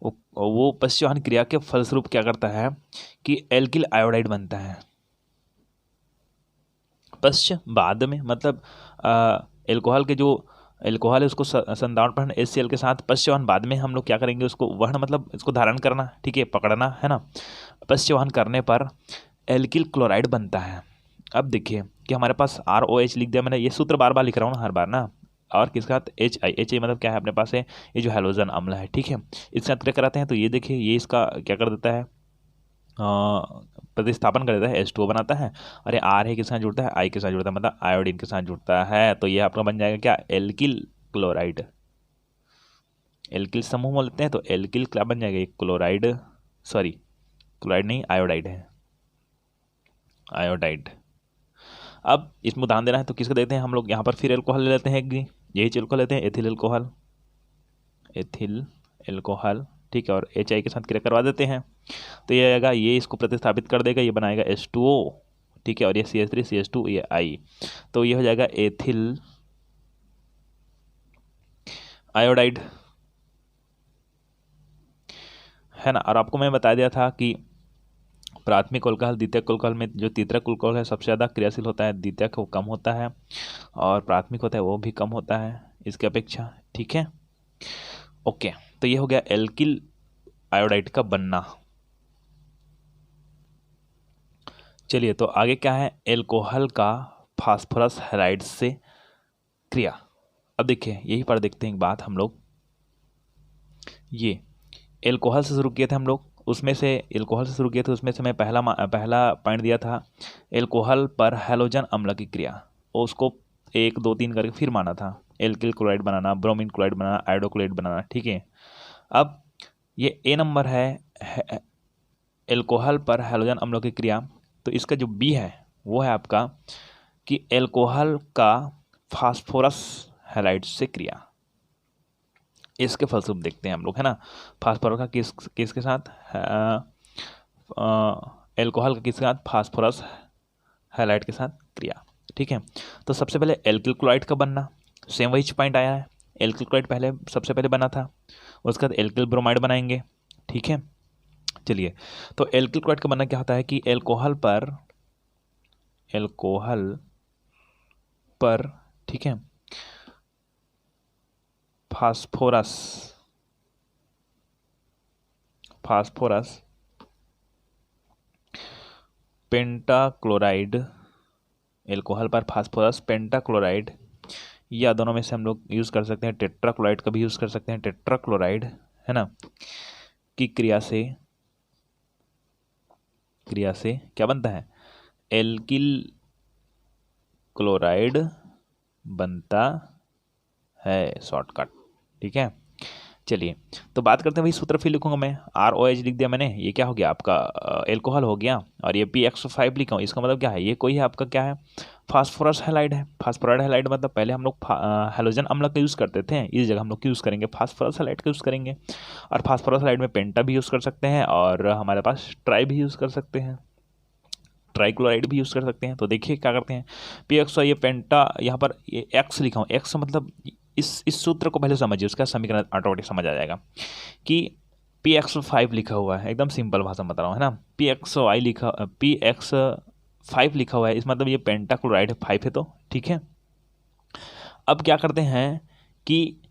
वो पश्चवाहन क्रिया के फलस्वरूप क्या करता है कि एल्किल आयोडाइड बनता है। पश्च बाद में मतलब एल्कोहल के जो एल्कोहल है उसको संधारण पढ़ना HCl के साथ पश्चवाहन बाद में हम लोग क्या करेंगे, उसको वहन मतलब इसको धारण करना, ठीक है, पकड़ना है ना। पश्चवाहन करने पर एल्किल क्लोराइड बनता है। अब देखिए कि हमारे पास ROH लिख दिया मैंने, ये सूत्र बार बार लिख रहा हूँ ना हर बार ना, और किसके साथ HI मतलब क्या है अपने पास है ये जो हैलोजन अम्ल है, ठीक है, इसके साथ क्या कराते हैं, तो ये देखिए ये इसका क्या कर देता है, प्रतिस्थापन कर देता है, H2O बनाता है, और ये R है किसके साथ जुड़ता है, I के साथ जुड़ता है, मतलब आयोडीन के साथ जुड़ता है, तो ये आपका बन जाएगा क्या, एल्किल क्लोराइड। एल्किल समूह बोलते हैं तो एल्किल क्या बन जाएगा, क्लोराइड, सॉरी क्लोराइड नहीं आयोडाइड है, आयोडाइड। अब इसमें उदाहरण देना है तो किसका देते हैं हम लोग, यहाँ पर फिर एल्कोहल ले लेते हैं, एक यही एल्कोहल लेते हैं, एथिल एल्कोहल, एथिल एल्कोहल, ठीक है, और HI के साथ क्रिया करवा देते हैं, तो ये आएगा, ये इसको प्रतिस्थापित कर देगा, ये बनाएगा H2O, ठीक है, और ये CH3 CH2 ये I, तो ये हो जाएगा एथिल आयोडाइड, है ना। और आपको मैं बता दिया था कि प्राथमिक अल्कोहल द्वितीयक अल्कोहल में जो तीसरा अल्कोहल है सबसे ज़्यादा क्रियाशील होता है, द्वितीयक वो कम होता है, और प्राथमिक होता है वो भी कम होता है इसके अपेक्षा, ठीक है। ओके, तो ये हो गया एल्किल आयोडाइड का बनना। चलिए तो आगे क्या है, एल्कोहल का फास्फोरस हैलाइड से क्रिया। अब देखिए यही पर देखते हैं एक बात हम लोग, ये एल्कोहल से शुरू किए थे हम लोग, उसमें से एल्कोहल से शुरू किए थे, उसमें से मैं पहला पॉइंट दिया था एल्कोहल पर हैलोजन अम्ल की क्रिया, और उसको 1 2 3 करके फिर माना था, एल्किल क्लोराइड बनाना, ब्रोमीन क्लोराइड बनाना, आयोडो क्लोराइड बनाना, ठीक है। अब ये A नंबर है एल्कोहल पर हैलोजन अम्लों की क्रिया, तो इसका जो B है वो है आपका कि एल्कोहल का फास्फोरस हैलाइड से क्रिया। इसके फलस्वरूप देखते हैं हम लोग, है ना, फास्फोरस का किसके साथ, एल्कोहल का किसके साथ, फास्फोरस हैलाइड के साथ क्रिया, ठीक है। तो सबसे पहले एल्किल क्लोराइड का बनना, सेम वही पॉइंट आया है, एल्किल क्लोराइड पहले सबसे पहले बना था, उसके बाद एल्किल ब्रोमाइड बनाएंगे, ठीक है। चलिए तो एल्किल क्लोराइड का बनना क्या होता है कि एल्कोहल पर ठीक है फास्फोरस पेंटाक्लोराइड, एल्कोहल पर फास्फोरस पेंटाक्लोराइड, या दोनों में से हम लोग यूज़ कर सकते हैं, टेट्राक्लोराइड का भी यूज़ कर सकते हैं, टेट्राक्लोराइड, है ना, की क्रिया से क्या बनता है, एल्किल क्लोराइड बनता है, शॉर्टकट, ठीक है। चलिए तो बात करते हैं, वही सूत्र फिर लिखूंगा मैं, ROH लिख दिया मैंने, ये क्या हो गया आपका एल्कोहल हो गया, और ये PX5 लिखा हूँ, इसका मतलब क्या है, ये कोई है आपका क्या है, फास्फोरस हैलाइड है। फास्फोराइड हैलाइड मतलब पहले हम लोग हैलोजन अम्ल का यूज़ करते थे, इस जगह हम लोग यूज़ करेंगे फास्फोरस हैलाइड का यूज़ करेंगे, और फास्फोरस हैलाइड में पेंटा भी यूज़ कर सकते हैं, और हमारे पास ट्राई भी यूज़ कर सकते हैं, ट्राइक्लोराइड भी यूज़ कर सकते हैं। तो देखिए क्या करते हैं, PX ये पेंटा, यहाँ पर ये X लिखा हूँ, X मतलब इस सूत्र को पहले समझिए, उसका समीकरण ऑटोमेटिक समझ आ जाएगा कि PX5 लिखा हुआ है, एकदम सिंपल भाषा में बता रहा हूँ, है ना, PX5 लिखा हुआ है, इस मतलब ये पेंटाक्लोराइड 5 है, तो ठीक है। अब क्या करते हैं कि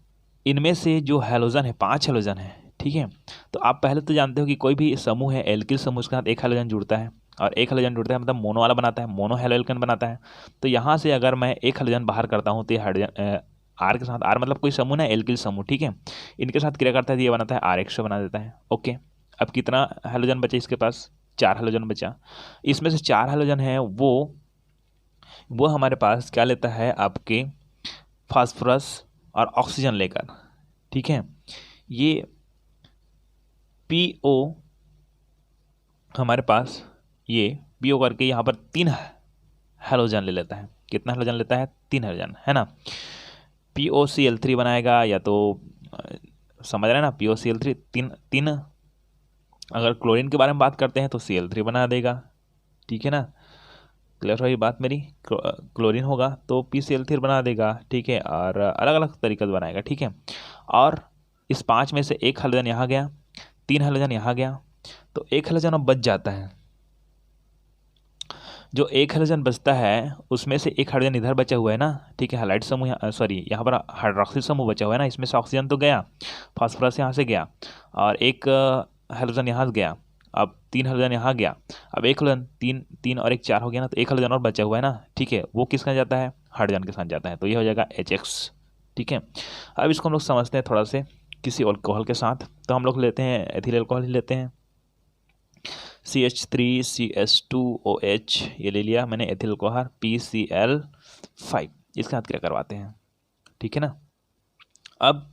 इनमें से जो हैलोजन है 5 हैलोजन है, ठीक है, तो आप पहले तो जानते हो कि कोई भी समूह है एल्किल समूह के साथ एक हैलोजन जुड़ता है, और एक हैलोजन जुड़ता है मतलब मोनो वाला बनाता है, मोनो हैलोएल्केन बनाता है। तो यहाँ से अगर मैं एक हैलोजन बाहर करता हूँ तो ये हाइड्रोजन R के साथ, R मतलब कोई समूह ना, एल्किल समूह, ठीक है, इनके साथ क्रिया करता है तो ये बनाता है RH बना देता है, ओके। अब कितना हैलोजन बचे इसके पास, 4 हैलोजन बचा, इसमें से 4 हैलोजन है वो हमारे पास क्या लेता है, आपके फास्फोरस और ऑक्सीजन लेकर, ठीक है। ये PO हमारे पास ये PO करके यहाँ पर 3 हैलोजन ले लेता है, कितना हैलोजन लेता है, 3 हैलोजन, है ना। POCl3 बनाएगा, या तो समझ रहे हैं ना, POCl3 तीन अगर क्लोरीन के बारे में बात करते हैं तो Cl3 बना देगा, ठीक है ना, क्लियर हुई बात मेरी, क्लोरीन होगा तो PCl3 बना देगा, ठीक है, और अलग अलग तरीके से बनाएगा, ठीक है। और इस 5 में से एक हैलोजन यहाँ गया, 3 हैलोजन यहाँ गया, तो एक हैलोजन अब बच जाता है, जो एक हाइड्रोजन बचता है उसमें से एक हाइड्रोजन इधर बचा हुआ है ना, ठीक है, हैलाइड समूह, सॉरी यहाँ पर हाइड्रोक्सिल समूह बचा हुआ है ना, इसमें से ऑक्सीजन तो गया, फास्फोरस यहाँ से गया, और एक हाइड्रोजन यहाँ से गया, अब 3 हाइड्रोजन यहाँ गया, अब एक हाइड्रोजन, 3 और 1 4 हो गया ना, तो एक हाइड्रोजन और बचा हुआ है ना, ठीक है, वो किसके साथ जाता है, हाइड्रोजन के साथ जाता है, तो ये हो जाएगा HX, ठीक है। अब इसको हम लोग समझते हैं थोड़ा से किसी अल्कोहल के साथ, तो हम लोग लेते हैं एथिल अल्कोहल ही लेते हैं, CH3CH2OH ये ले लिया मैंने एथिल अल्कोहल, PCl5, इसके साथ क्या करवाते हैं, ठीक है ना। अब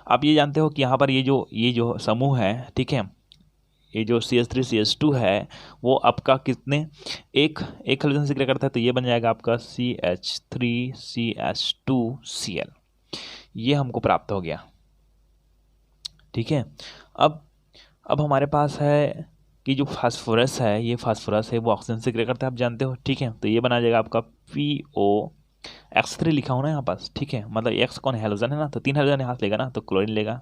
आप ये जानते हो कि यहाँ पर ये जो समूह है, ठीक है, ये जो CH3CH2 है वो आपका कितने एक हाइड्रोजन से क्या करता है, तो ये बन जाएगा आपका CH3CH2Cl, ये हमको प्राप्त हो गया, ठीक है। अब हमारे पास है कि जो फास्फोरस है, ये फास्फोरस है वो ऑक्सीजन से क्या करता है आप जानते हो, ठीक है, तो ये बना जाएगा आपका POX3 लिखा हो ना यहाँ पास, ठीक है, मतलब X कौन हेलोजन है ना, तो 3 हेलोजन यहाँ से लेगा ना, तो क्लोरीन लेगा,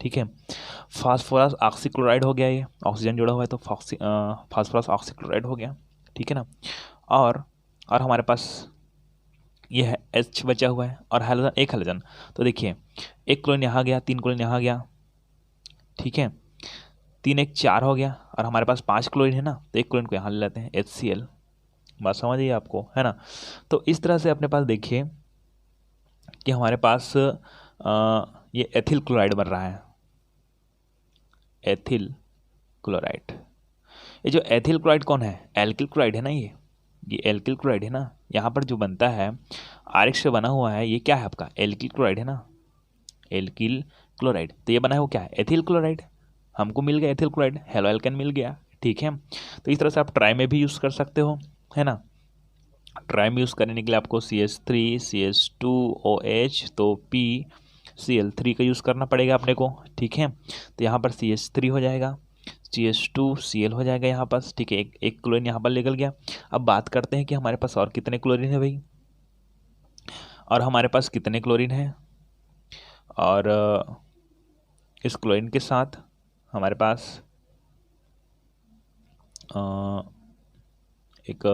ठीक है। फास्फोरस ऑक्सीक्लोराइड हो गया, ये ऑक्सीजन जुड़ा हुआ है तो फास्फोरस ऑक्सीक्लोराइड हो गया, ठीक है ना। और हमारे पास ये है H बचा हुआ है और हेलोजन एक हेलोजन, तो देखिए एक क्लोरीन यहाँ गया, 3 क्लोरीन यहाँ गया, ठीक है, 3 1 4 हो गया, और हमारे पास 5 क्लोरीन है ना, तो एक क्लोरीन को यहाँ ले लेते हैं HCl, बात समझ आइए आपको, है ना। तो इस तरह से अपने पास देखिए कि हमारे पास ये एथिल क्लोराइड बन रहा है, एथिल क्लोराइड। ये जो एथिल क्लोराइड कौन है, एल्किल क्लोराइड है ना, ये एल्किल क्लोराइड है ना, यहाँ पर जो बनता है RH से बना हुआ है, ये क्या है आपका एल्किल क्लोराइड है ना, एल्किल क्लोराइड, तो ये बना है वो क्या है एथिल क्लोराइड, हमको मिल गया एथिल क्लोराइड, हेलो एल्केन मिल गया, ठीक है। तो इस तरह से आप ट्राई में भी यूज़ कर सकते हो, है ना। ट्राई में यूज़ करने के लिए आपको CH3CH2OH तो PCl3 का यूज़ करना पड़ेगा अपने को, ठीक है। तो यहाँ पर CH3 हो जाएगा, CH2Cl हो जाएगा यहाँ पास, ठीक है, एक क्लोरीन यहाँ पर निकल गया। अब बात करते हैं कि हमारे पास और कितने क्लोरीन है भाई, और हमारे पास कितने क्लोरीन है, और इस क्लोरीन के साथ हमारे पास एक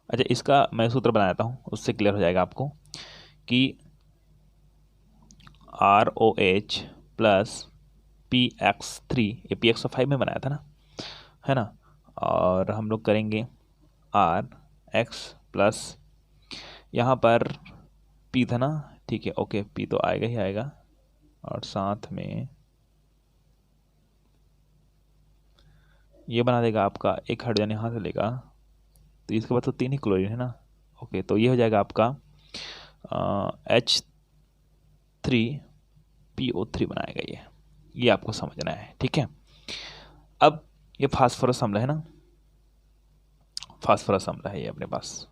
अच्छा इसका मैं सूत्र बनाता हूँ, उससे क्लियर हो जाएगा आपको कि ROH प्लस PX3, ये PX5 में बनाया था ना, है ना, और हम लोग करेंगे RX प्लस यहाँ पर P था ना, ठीक है, ओके, P तो आएगा ही आएगा, और साथ में ये बना देगा आपका एक हाइड्रोजन यहाँ से लेगा, तो इसके बाद तो 3 ही क्लोरीन है ना, ओके, तो ये हो जाएगा आपका H3PO3 बनाएगा ये आपको समझना है, ठीक है। अब ये फास्फोरस अम्ल है ना, फास्फोरस अम्ल है ये अपने पास।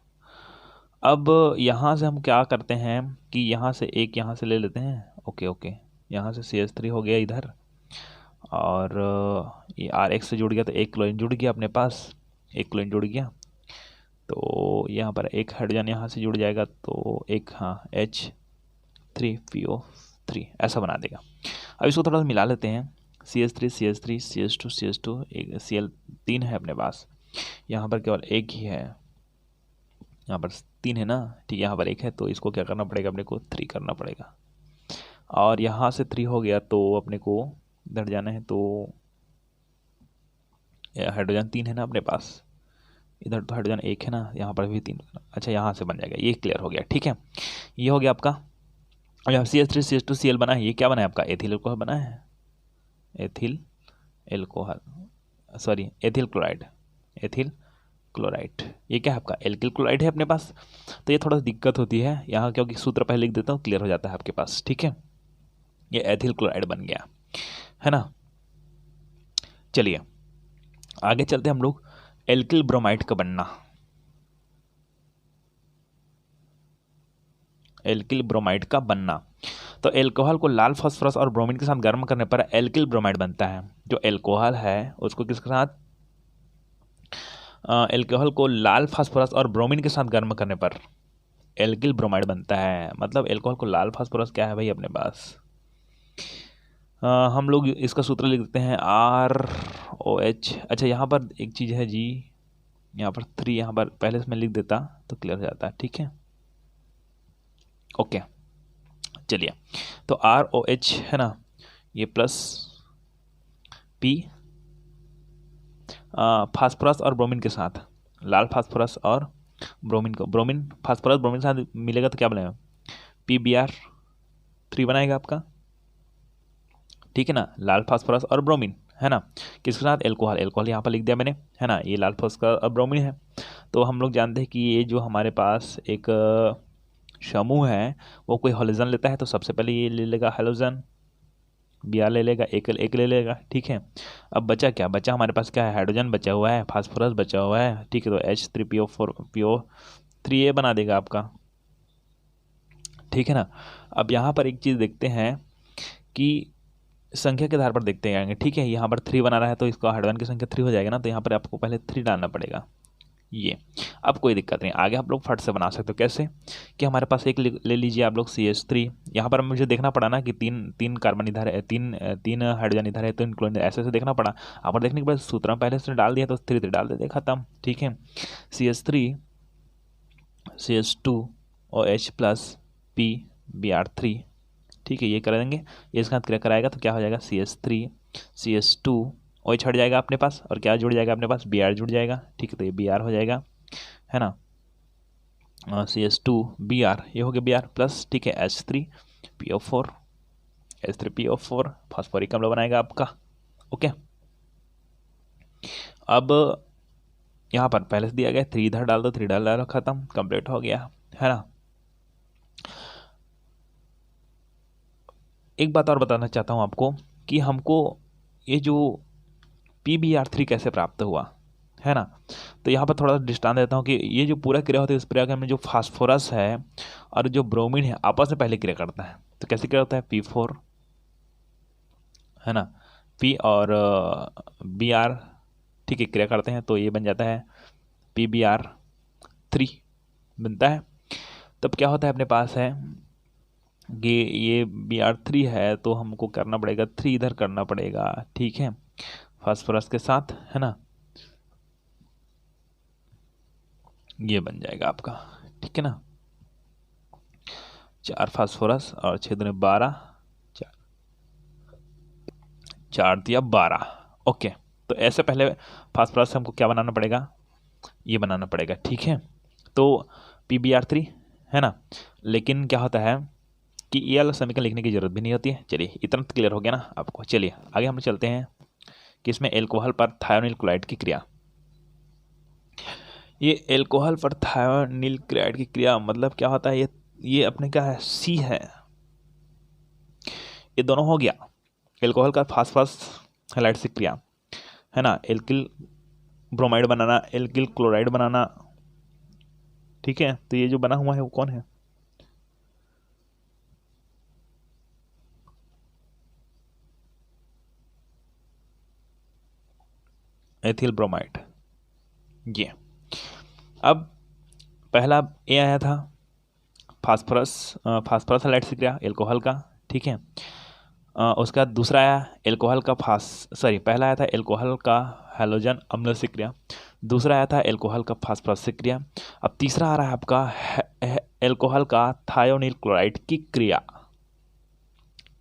अब यहाँ से हम क्या करते हैं कि यहाँ से यहाँ से ले लेते हैं, ओके, यहाँ से CH3 हो गया इधर, और ये RX से जुड़ गया, तो एक क्लोरीन जुड़ गया अपने पास, एक क्लोरीन जुड़ गया, तो यहाँ पर एक हाइड्रोजन यहाँ से जुड़ जाएगा, तो एक H3PO3 ऐसा बना देगा। अब इसको थोड़ा सा मिला लेते हैं, CH3 CH3 CH2 CH2 एक Cl3 है अपने पास, यहाँ पर केवल एक ही है, यहाँ पर 3 है ना, ठीक है, यहाँ पर एक है, तो इसको क्या करना पड़ेगा अपने को 3 करना पड़ेगा, और यहाँ से 3 हो गया तो अपने को इधर जाना है, तो हाइड्रोजन 3 है ना अपने पास, इधर तो हाइड्रोजन 1 है ना, यहाँ पर भी 3, अच्छा यहाँ से बन जाएगा, ये क्लियर हो गया, ठीक है, ये हो गया आपका। अब यहाँ CH3 CH2Cl बना है, ये क्या बना है आपका एथिल अल्कोहल बना है, ethyl alcohol, sorry ethyl chloride, ethyl chloride, ये क्या है आपका एल्किल क्लोराइड है अपने पास। तो ये थोड़ा दिक्कत होती है यहाँ, क्योंकि सूत्र पहले लिख देता हूँ, क्लियर हो जाता है आपके पास, ठीक है, ये एथिल क्लोराइड बन गया, है ना। चलिए आगे चलते हैं हम लोग, एल्किल ब्रोमाइड का बनना, एल्किल ब्रोमाइड का बनना, तो एल्कोहल को लाल फास्फोरस और ब्रोमीन के साथ गर्म करने पर एल्किल ब्रोमाइड बनता है। जो एल्कोहल है उसको किसके साथ, एल्कोहल को लाल फास्फोरस और ब्रोमीन के साथ गर्म करने पर एल्किल ब्रोमाइड बनता है। मतलब एल्कोहल को लाल फास्फोरस क्या है भाई अपने पास, हम लोग इसका सूत्र लिख देते हैं ROH। अच्छा यहाँ पर एक चीज़ है जी, यहाँ पर 3 यहाँ पर पहले से मैं लिख देता तो क्लियर हो जाता। ठीक है, ओके। चलिए, तो ROH है ना, ये प्लस P फास्फोरस और ब्रोमीन के साथ, लाल फास्फोरस और ब्रोमीन को, ब्रोमीन फास्फोरस ब्रोमीन के साथ मिलेगा तो क्या बनेगा, PBr3 बनाएगा आपका। ठीक है ना, लाल फास्फोरस और ब्रोमीन है ना, किसके साथ, एल्कोहल, एल्कोहल यहाँ पर लिख दिया मैंने है ना, ये लाल फास्फोरस और ब्रोमीन है। तो हम लोग जानते हैं कि ये जो हमारे पास एक समूह है वो कोई हेलोजन लेता है, तो सबसे पहले ये ले लेगा हेलोजन, Br ले लेगा, एक ले लेगा। ठीक है, अब बचा क्या, बचा हमारे पास क्या है, हाइड्रोजन बचा हुआ है, फास्फोरस बचा हुआ है। ठीक है, तो H3PO4 बना देगा आपका। ठीक है ना, अब यहाँ पर एक चीज़ देखते हैं कि संख्या के आधार पर देखते हैं। ठीक है, यहाँ पर 3 बना रहा है तो इसका हाइड्रोजन की संख्या 3 हो जाएगा ना, तो यहाँ पर आपको पहले 3 डालना पड़ेगा ये। अब कोई दिक्कत नहीं, आगे आप लोग फट से बना सकते हो। कैसे कि हमारे पास एक ले लीजिए आप लोग CH3, यहाँ पर मुझे देखना पड़ा ना कि तीन कार्बन इधर है, तीन हाइड्रोजन इधर है, तो क्लोरीन, ऐसे देखना पड़ा। यहाँ पर देखने के बाद सूत्र में पहले से डाल दिया तो 3 डाल देते, खत्म। ठीक है, CH3 CH2OH प्लस PBr3। ठीक है, ये कर देंगे, ये इसके साथ क्रिया कराएगा तो क्या हो जाएगा, CH3 CH2 OH हट जाएगा अपने पास, और क्या जुड़ जाएगा अपने पास, Br जुड़ जाएगा। ठीक है, तो ये Br हो जाएगा है ना, CH2Br, ये हो गया Br प्लस। ठीक है, H3PO4 फास्फोरिक अम्ल बनाएगा आपका। ओके, अब यहाँ पर पहले से दिया गया 3 इधर डाल दो, 3 डाल दो, खत्म, कंप्लीट हो गया है ना। एक बात और बताना चाहता हूँ आपको कि हमको ये जो PBr3 कैसे प्राप्त हुआ है ना, तो यहाँ पर थोड़ा सा दृष्टांत देता हूँ कि ये जो पूरा क्रिया होती है, इस क्रिया में जो फास्फोरस है और जो ब्रोमीन है आपस में पहले क्रिया करता है। तो कैसे क्रिया होता है, P4 है ना, P और Br, ठीक है, क्रिया करते हैं तो ये बन जाता है PBr3 बनता है। तब क्या होता है अपने पास है ये Br3 है, तो हमको करना पड़ेगा 3 इधर करना पड़ेगा। ठीक है, फास्फोरस के साथ है ना, ये बन जाएगा आपका। ठीक है ना, 4 फास्फोरस और 6 दूनी 12, 4 दिया 12। ओके, तो ऐसे पहले फास्फोरस हमको क्या बनाना पड़ेगा, ये बनाना पड़ेगा। ठीक है, तो PBr3 है ना, लेकिन क्या होता है कि ये वाला समीकरण लिखने की जरूरत भी नहीं होती है। चलिए, इतना तो क्लियर हो गया ना आपको। चलिए आगे हम चलते हैं कि इसमें एल्कोहल पर थायोनिल क्लोराइड की क्रिया। ये एल्कोहल पर थायोनिल क्लोराइड की क्रिया मतलब क्या होता है, ये अपने क्या है, C है, ये दोनों हो गया एल्कोहल का फास्फोरस हैलाइड से क्रिया है ना, एल्किल ब्रोमाइड बनाना, एल्किल क्लोराइड बनाना। ठीक है, तो ये जो बना हुआ है वो कौन है, एथिल ब्रोमाइड। ये अब पहला ए आया था फास्फोरस हैलाइड से क्रिया एल्कोहल का। ठीक है, उसका दूसरा आया एल्कोहल का पहला आया था एल्कोहल का हैलोजन अम्ल से क्रिया, दूसरा आया था एल्कोहल का फास्फोरस से क्रिया, अब तीसरा आ रहा है आपका एल्कोहल का थायोनिल क्लोराइड की क्रिया,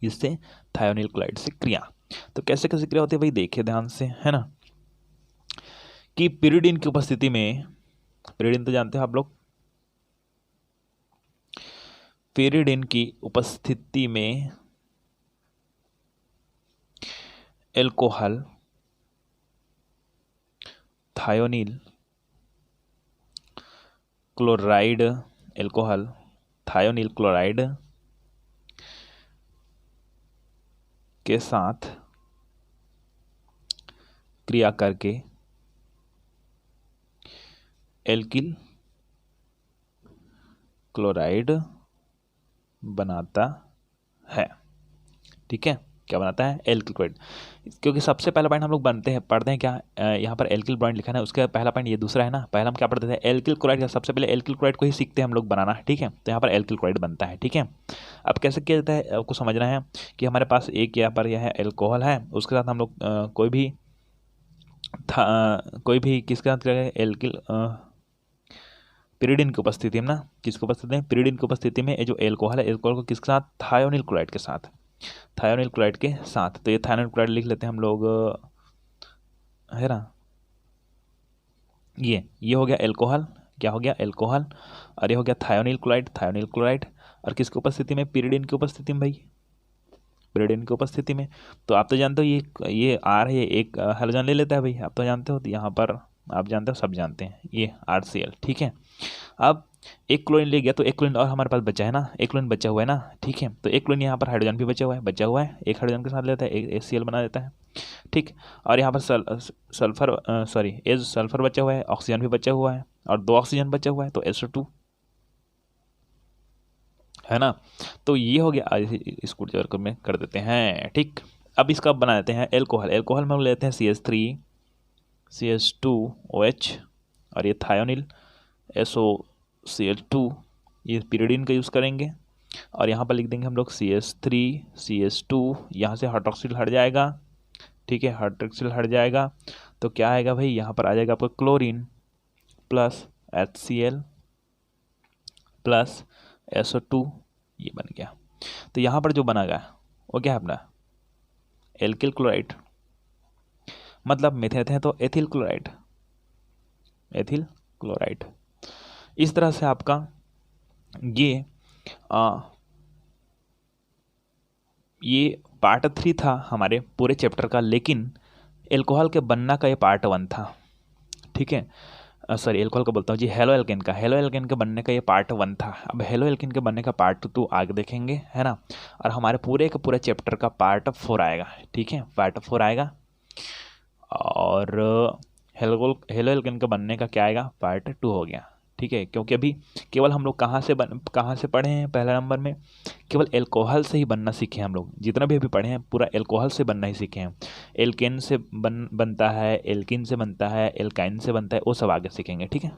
इससे थायोनिल क्लोराइड से क्रिया। तो कैसे कैसे क्रिया होती है भाई, देखिए ध्यान से है ना, कि पिरिडिन की उपस्थिति में, पिरिडिन तो जानते हो आप लोग, पिरिडिन की उपस्थिति में alcohol thionyl chloride, alcohol thionyl chloride के साथ क्रिया करके एल्किल क्लोराइड बनाता है। ठीक है, क्या बनाता है, एल्किल क्लोराइड। क्योंकि सबसे पहला पॉइंट हम लोग पढ़ते हैं क्या, यहाँ पर एल्किल ब्रोमाइड लिखा है, उसका पहला पॉइंट ये दूसरा है ना, पहला हम क्या पढ़ते थे, एल्किल क्लोराइड का, सबसे पहले एल्किल क्लोराइड को ही सीखते हैं हम लोग बनाना। ठीक है, तो यहाँ पर एल्किल क्लोराइड बनता है। ठीक है, अब कैसे किया जाता है आपको समझना है कि हमारे पास एक यहाँ पर यह है एल्कोहल है, उसके साथ हम लोग कोई भी कोई भी किसके साथ करेगा, एल्किल पिरिडिन की उपस्थिति में ना, किसकी उपस्थिति में, पिरिडिन की उपस्थिति में ये जो एल्कोहल है, एल्कोहल को किसके साथ, थायोनिल क्लोराइड के साथ, थायोनिल क्लोराइड के साथ। तो ये थायोनिल क्लोराइड लिख लेते हैं हम लोग, है ना। ये हो गया एल्कोहल, क्या हो गया, एल्कोहल। और ये हो गया थायोनिल क्लोराइड, थायोनिल क्लोराइड। और किसकी उपस्थिति में, पिरिडिन की उपस्थिति में भाई, पिरिडिन की उपस्थिति में। तो आप तो जानते हो ये आर है, एक हाइड्रोजन ले लेता है भाई, आप तो जानते हो। तो यहाँ पर आप जानते हो, सब जानते हैं, ये RCl, ठीक है। अब एक क्लोरीन ले गया, तो एक क्लोरीन और हमारे पास बचा है ना, एक क्लोरीन बचा हुआ है ना, ठीक है। तो एक क्लोरीन यहाँ पर हाइड्रोजन भी बचा हुआ है, एक हाइड्रोजन के साथ लेता है, एक HCl बना देता है, ठीक। और यहाँ पर सल्फर बचा हुआ है, ऑक्सीजन भी बचा हुआ है, और 2 ऑक्सीजन बचा हुआ है, तो SO2, है ना। तो ये हो गया, इसको वर्क में कर देते हैं, ठीक। अब इसका बना देते हैं एल्कोहल, एल्कोहल में हम लेते हैं CH3 CH2OH, और ये थायोनिल SOCl2, ये पिरिडिन का यूज़ करेंगे। और यहाँ पर लिख देंगे हम लोग CH3 CH2, यहाँ से हाइड्रोक्सिल हट जाएगा, ठीक है, हाइड्रोक्सिल हट जाएगा। तो क्या आएगा भाई, यहाँ पर आ जाएगा आपका chlorine plus HCl plus SO2, ये बन गया। तो यहाँ पर जो बना गया वो क्या है अपना, एल्किल क्लोराइड, मतलब मिथेन है तो एथिल क्लोराइड, एथिल क्लोराइड। इस तरह से आपका ये पार्ट 3 था हमारे पूरे चैप्टर का, लेकिन एल्कोहल के बनना का ये पार्ट 1 था, ठीक है। सॉरी, एल्कोहल का बोलता हूँ जी, हेलो एल्केन के बनने का ये पार्ट 1 था। अब हेलो एल्केन के बनने का पार्ट 2 आगे देखेंगे, है ना। और हमारे पूरे का पूरे चैप्टर का पार्ट 4 आएगा, ठीक है, पार्ट 4 आएगा। और हेलो एल्केन का बनने का क्या आएगा, पार्ट 2 हो गया, ठीक है। क्योंकि अभी केवल हम लोग कहाँ से पढ़े हैं, पहला नंबर में केवल एल्कोहल से ही बनना सीखे हम लोग, जितना भी अभी पढ़े हैं पूरा एल्कोहल से बनना ही सीखे हैं। एल्केन से बनता है, एल्किन से बनता है, एल्काइन से बनता है, वो सब आगे सीखेंगे, ठीक है।